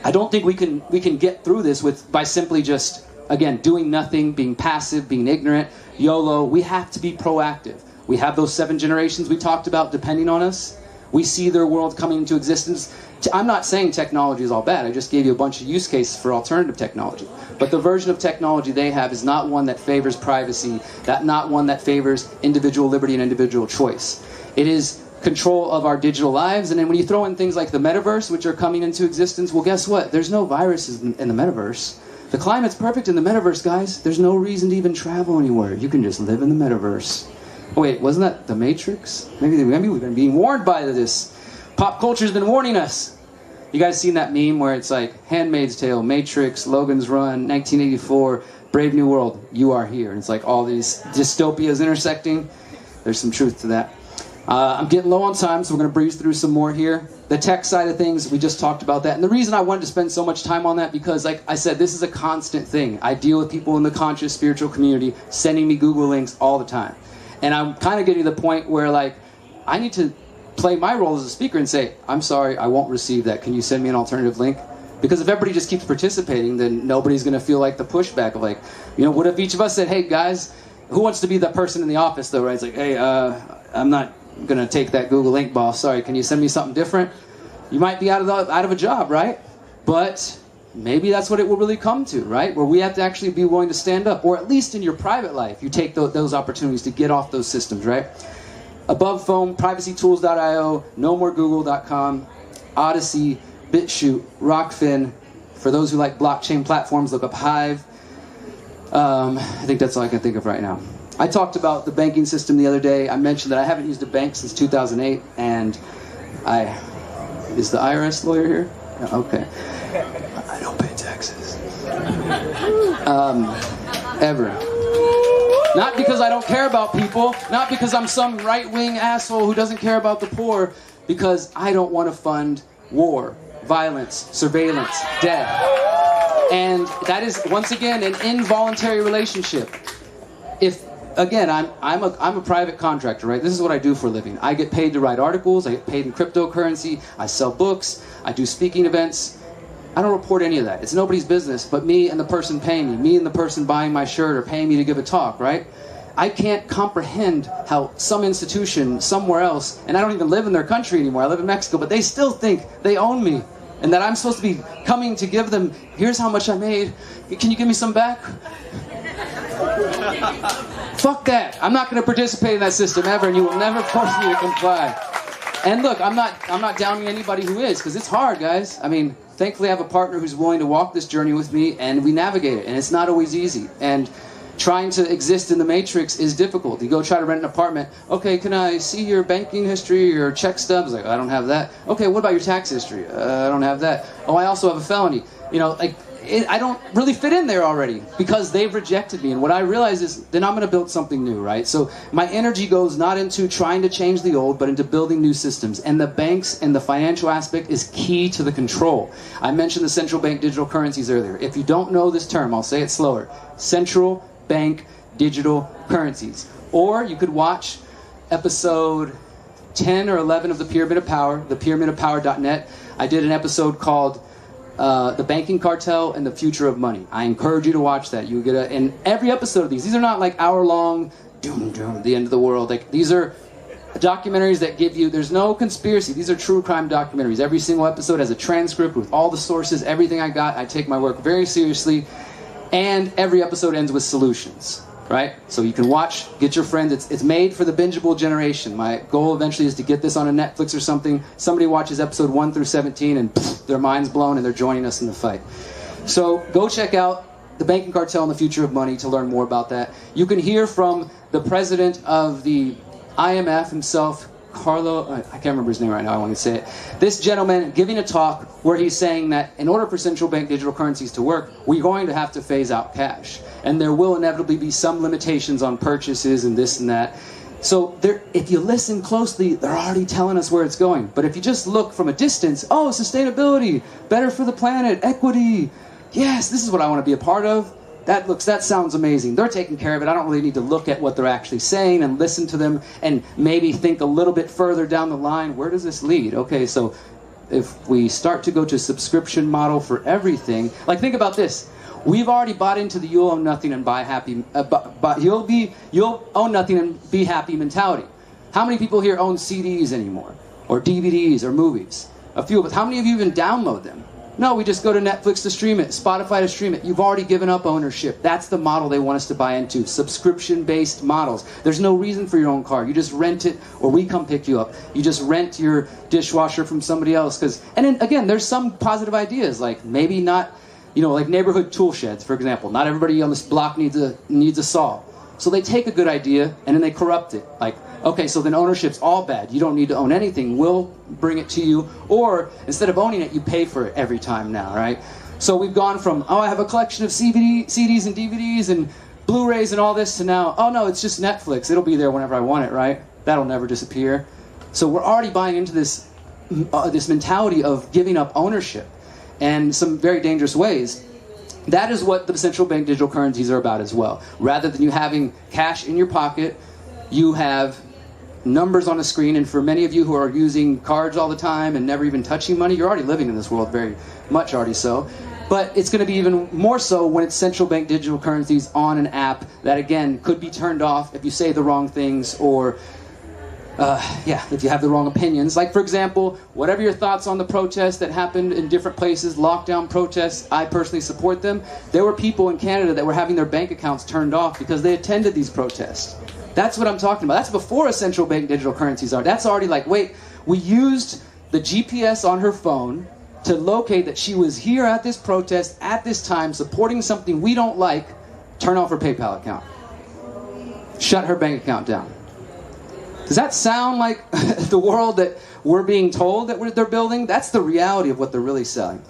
I don't think we can get through this by simply just, again, doing nothing, being passive, being ignorant, YOLO. We have to be proactive. We have those 7 generations we talked about depending on us. We see their world coming into existence. I'm not saying technology is all bad. I just gave you a bunch of use cases for alternative technology. But the version of technology they have is not one that favors privacy, not one that favors individual liberty and individual choice. It is control of our digital lives. And then when you throw in things like the metaverse, which are coming into existence, well, guess what? There's no viruses in the metaverse. The climate's perfect in the metaverse, guys. There's no reason to even travel anywhere. You can just live in the metaverse. Oh, wait, wasn't that The Matrix? Maybe we've been being warned by this. Pop culture's been warning us. You guys seen that meme where it's like Handmaid's Tale, Matrix, Logan's Run, 1984, Brave New World, you are here. And it's like all these dystopias intersecting. There's some truth to that. I'm getting low on time, so we're going to breeze through some more here. The tech side of things, we just talked about that. And the reason I wanted to spend so much time on that, because like I said, this is a constant thing. I deal with people in the conscious spiritual community sending me Google links all the time. And I'm kind of getting to the point where like, I need to play my role as a speaker and say, I'm sorry, I won't receive that. Can you send me an alternative link? Because if everybody just keeps participating, then nobody's going to feel like the pushback of like, what if each of us said, hey guys, who wants to be the person in the office though, right? It's like, hey, I'm not going to take that Google link, boss. Sorry, can you send me something different? You might be out of a job, right? But maybe that's what it will really come to, right? Where we have to actually be willing to stand up, or at least in your private life, you take those opportunities to get off those systems, right? Above Foam, privacytools.io, nomooregoogle.com, Odyssey, BitChute, Rockfin. For those who like blockchain platforms, look up Hive. I think that's all I can think of right now. I talked about the banking system the other day. I mentioned that I haven't used a bank since 2008, and is the IRS lawyer here? Yeah, okay. I don't pay taxes. Ever. Not because I don't care about people, not because I'm some right-wing asshole who doesn't care about the poor, because I don't want to fund war, violence, surveillance, death. And that is, once again, an involuntary relationship. Again, I'm a private contractor, right? This is what I do for a living. I get paid to write articles, I get paid in cryptocurrency, I sell books, I do speaking events. I don't report any of that. It's nobody's business but me and the person paying me and the person buying my shirt or paying me to give a talk, right? I can't comprehend how some institution somewhere else, and I don't even live in their country anymore, I live in Mexico, but they still think they own me and that I'm supposed to be coming to give them, here's how much I made, can you give me some back? Fuck that. I'm not going to participate in that system ever, and you will never force me to comply. And look, I'm not downing anybody who is, because it's hard, guys. I mean, thankfully I have a partner who's willing to walk this journey with me, and we navigate it, and it's not always easy. And trying to exist in the matrix is difficult. You go try to rent an apartment. Okay, can I see your banking history, your check stubs? Like, I don't have that. Okay, what about your tax history? I don't have that. Oh, I also have a felony. I don't really fit in there already because they've rejected me. And what I realize is then I'm going to build something new, right? So my energy goes not into trying to change the old, but into building new systems. And the banks and the financial aspect is key to the control. I mentioned the central bank digital currencies earlier. If you don't know this term, I'll say it slower. Central bank digital currencies. Or you could watch episode 10 or 11 of The Pyramid of Power, thepyramidofpower.net. I did an episode called The Banking Cartel and the Future of Money. I encourage you to watch that. You get in every episode of these are not like hour-long doom, the end of the world. Like, these are documentaries that give you, there's no conspiracy. These are true crime documentaries. Every single episode has a transcript with all the sources, everything I got. I take my work very seriously. And every episode ends with solutions, right? So you can watch, get your friends. It's made for the bingeable generation. My goal eventually is to get this on a Netflix or something. Somebody watches episode 1 through 17 and their mind's blown and they're joining us in the fight. So go check out The Banking Cartel and the Future of Money to learn more about that. You can hear from the president of the IMF himself, Carlo, I can't remember his name right now, I want to say it. This gentleman giving a talk where he's saying that in order for central bank digital currencies to work, we're going to have to phase out cash. And there will inevitably be some limitations on purchases and this and that. So if you listen closely, they're already telling us where it's going. But if you just look from a distance, oh, sustainability, better for the planet, equity, yes, this is what I want to be a part of. That sounds amazing. They're taking care of it. I don't really need to look at what they're actually saying and listen to them and maybe think a little bit further down the line, where does this lead? Okay, so if we start to go to subscription model for everything, like think about this. We've already bought into the you'll own nothing and buy happy, you'll own nothing and be happy mentality. How many people here own CDs anymore? Or DVDs or movies? A few of us. How many of you even download them? No, we just go to Netflix to stream it, Spotify to stream it. You've already given up ownership. That's the model they want us to buy into, subscription-based models. There's no reason for your own car. You just rent it, or we come pick you up. You just rent your dishwasher from somebody else. And then, again, there's some positive ideas, like maybe not, like neighborhood tool sheds, for example. Not everybody on this block needs a saw. So they take a good idea, and then they corrupt it. Like, okay, so then ownership's all bad. You don't need to own anything. We'll bring it to you. Or instead of owning it, you pay for it every time now, right? So we've gone from, oh, I have a collection of CDs and DVDs and Blu-rays and all this to now, oh, no, it's just Netflix. It'll be there whenever I want it, right? That'll never disappear. So we're already buying into this mentality of giving up ownership in some very dangerous ways. That is what the central bank digital currencies are about as well. Rather than you having cash in your pocket, you have numbers on a screen, and for many of you who are using cards all the time and never even touching money, you're already living in this world, very much already so. But it's going to be even more so when it's central bank digital currencies on an app that, again, could be turned off if you say the wrong things or, if you have the wrong opinions. Like, for example, whatever your thoughts on the protests that happened in different places, lockdown protests, I personally support them. There were people in Canada that were having their bank accounts turned off because they attended these protests. That's what I'm talking about. That's before a central bank digital currencies are. That's already like, wait, we used the GPS on her phone to locate that she was here at this protest at this time supporting something we don't like. Turn off her PayPal account. Shut her bank account down. Does that sound like the world that we're being told that they're building? That's the reality of what they're really selling.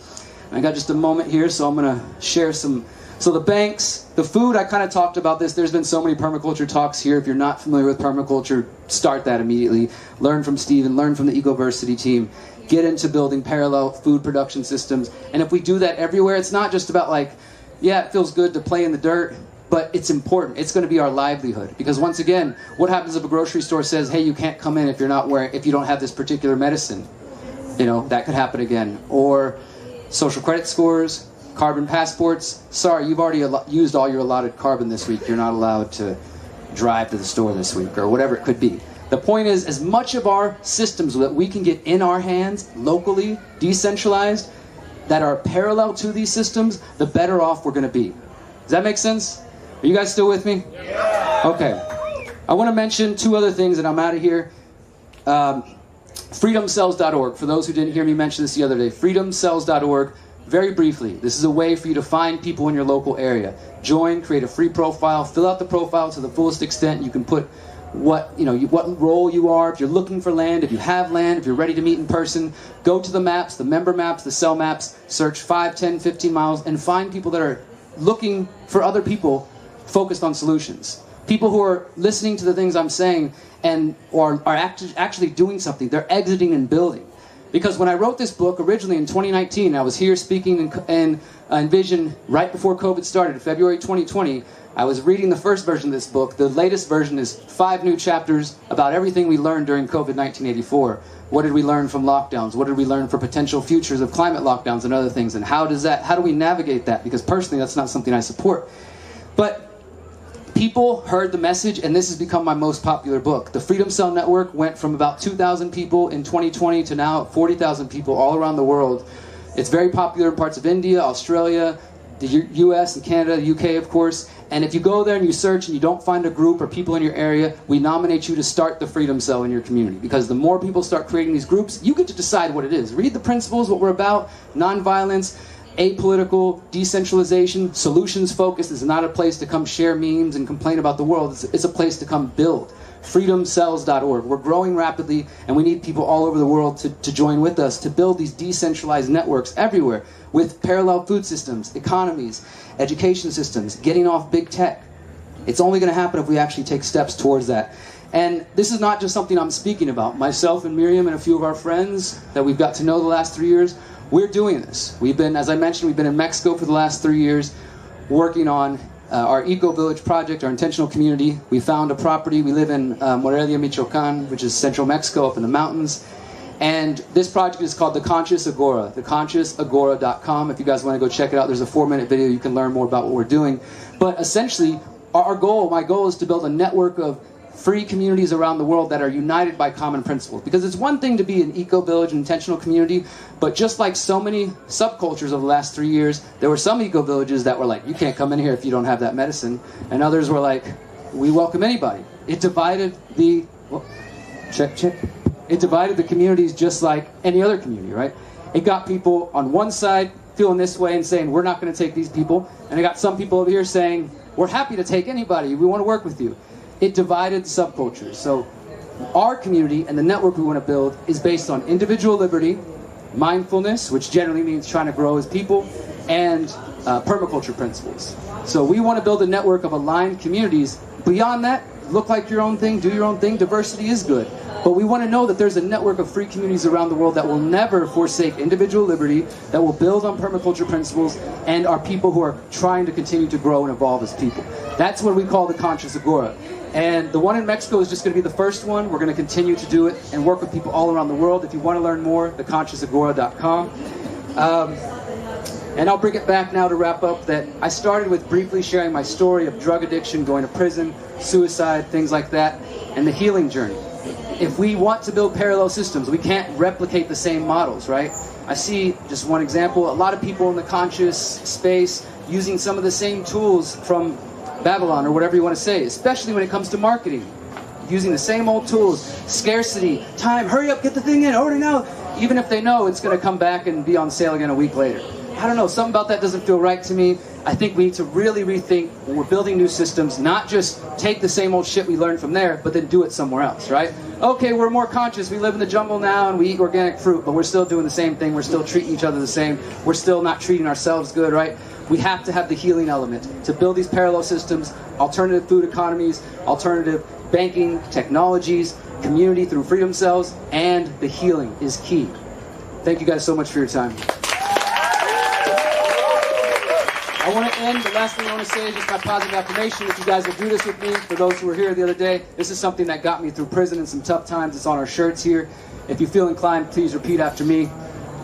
I got just a moment here, so I'm going to share some. So the banks, the food, I kind of talked about this. There's been so many permaculture talks here. If you're not familiar with permaculture, start that immediately. Learn from Steven, learn from the Ecoversity team. Get into building parallel food production systems. And if we do that everywhere, it's not just about like, yeah, it feels good to play in the dirt, but it's important. It's going to be our livelihood. Because once again, what happens if a grocery store says, hey, you can't come in if you don't have this particular medicine? That could happen again. Or social credit scores, carbon passports. Sorry, you've already used all your allotted carbon this week. You're not allowed to drive to the store this week, or whatever it could be. The point is, as much of our systems that we can get in our hands, locally, decentralized, that are parallel to these systems, the better off we're going to be. Does that make sense? Are you guys still with me? Yeah. Okay. I want to mention two other things, and I'm out of here. Freedomcells.org. For those who didn't hear me mention this the other day, freedomcells.org. Very briefly, this is a way for you to find people in your local area. Join, create a free profile, fill out the profile to the fullest extent. You can put what role you are, if you're looking for land, if you have land, if you're ready to meet in person. Go to the maps, the member maps, the cell maps, search 5, 10, 15 miles, and find people that are looking for other people focused on solutions. People who are listening to the things I'm saying or are actually doing something. They're exiting and building. Because when I wrote this book originally in 2019, I was here speaking in Envision right before COVID started, February 2020. I was reading the first version of this book. The latest version is 5 new chapters about everything we learned during COVID 1984. What did we learn from lockdowns? What did we learn for potential futures of climate lockdowns and other things? And how do we navigate that? Because personally, that's not something I support. But people heard the message, and this has become my most popular book. The Freedom Cell Network went from about 2,000 people in 2020 to now 40,000 people all around the world. It's very popular in parts of India, Australia, the US and Canada, the UK, of course. And if you go there and you search and you don't find a group or people in your area, we nominate you to start the Freedom Cell in your community. Because the more people start creating these groups, you get to decide what it is. Read the principles, what we're about, nonviolence, apolitical, decentralization, solutions focused. Is not a place to come share memes and complain about the world. It's a place to come build. freedomcells.org. We're growing rapidly, and we need people all over the world to join with us to build these decentralized networks everywhere with parallel food systems, economies, education systems, getting off big tech. It's only going to happen if we actually take steps towards that. And this is not just something I'm speaking about. Myself and Miriam and a few of our friends that we've got to know the last 3 years, we're doing this. We've been, as I mentioned, we've been in Mexico for the last 3 years working on our eco-village project, our intentional community. We found a property. We live in Morelia, Michoacan, which is central Mexico, up in the mountains. And this project is called The Conscious Agora, theconsciousagora.com. If you guys want to go check it out, there's a 4-minute video. You can learn more about what we're doing. But essentially, my goal is to build a network of free communities around the world that are united by common principles. Because it's one thing to be an eco-village, an intentional community, but just like so many subcultures over the last 3 years, there were some eco-villages that were like, you can't come in here if you don't have that medicine. And others were like, we welcome anybody. It divided the, It divided the communities just like any other community, right? It got people on one side feeling this way and saying, we're not going to take these people. And it got some people over here saying, we're happy to take anybody. We want to work with you. It divided subcultures. So our community and the network we want to build is based on individual liberty, mindfulness, which generally means trying to grow as people, and permaculture principles. So we want to build a network of aligned communities. Beyond that, look like your own thing, do your own thing. Diversity is good. But we want to know that there's a network of free communities around the world that will never forsake individual liberty, that will build on permaculture principles, and are people who are trying to continue to grow and evolve as people. That's what we call the Conscious Agora. And the one in Mexico is just going to be the first one. We're going to continue to do it and work with people all around the world. If you want to learn more, theconsciousagora.com. And I'll bring it back now to wrap up that I started with briefly sharing my story of drug addiction, going to prison, suicide, things like that, and the healing journey. If we want to build parallel systems, we can't replicate the same models, right? I see, just one example, a lot of people in the conscious space using some of the same tools from Babylon, or whatever you want to say, especially when it comes to marketing. Using the same old tools, scarcity, time, hurry up, get the thing in, order now. Even if they know it's going to come back and be on sale again a week later. I don't know, something about that doesn't feel right to me. I think we need to really rethink when we're building new systems, not just take the same old shit we learned from there, but then do it somewhere else, right? Okay, we're more conscious, we live in the jungle now and we eat organic fruit, but we're still doing the same thing, we're still treating each other the same, we're still not treating ourselves good, right? We have to have the healing element to build these parallel systems, alternative food economies, alternative banking technologies, community through freedom cells, and the healing is key. Thank you guys so much for your time. I want to end, the last thing I want to say is just my positive affirmation. If you guys will do this with me, for those who were here the other day, this is something that got me through prison and some tough times. It's on our shirts here. If you feel inclined, please repeat after me.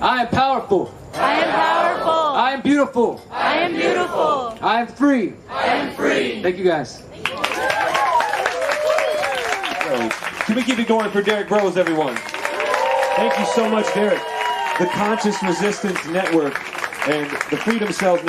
I am powerful. I am powerful. I am beautiful. I am beautiful. I am free. I am free. Thank you guys. Can we keep it going for Derrick Broze, everyone? Thank you so much, Derrick. The Conscious Resistance Network and the Freedom Cells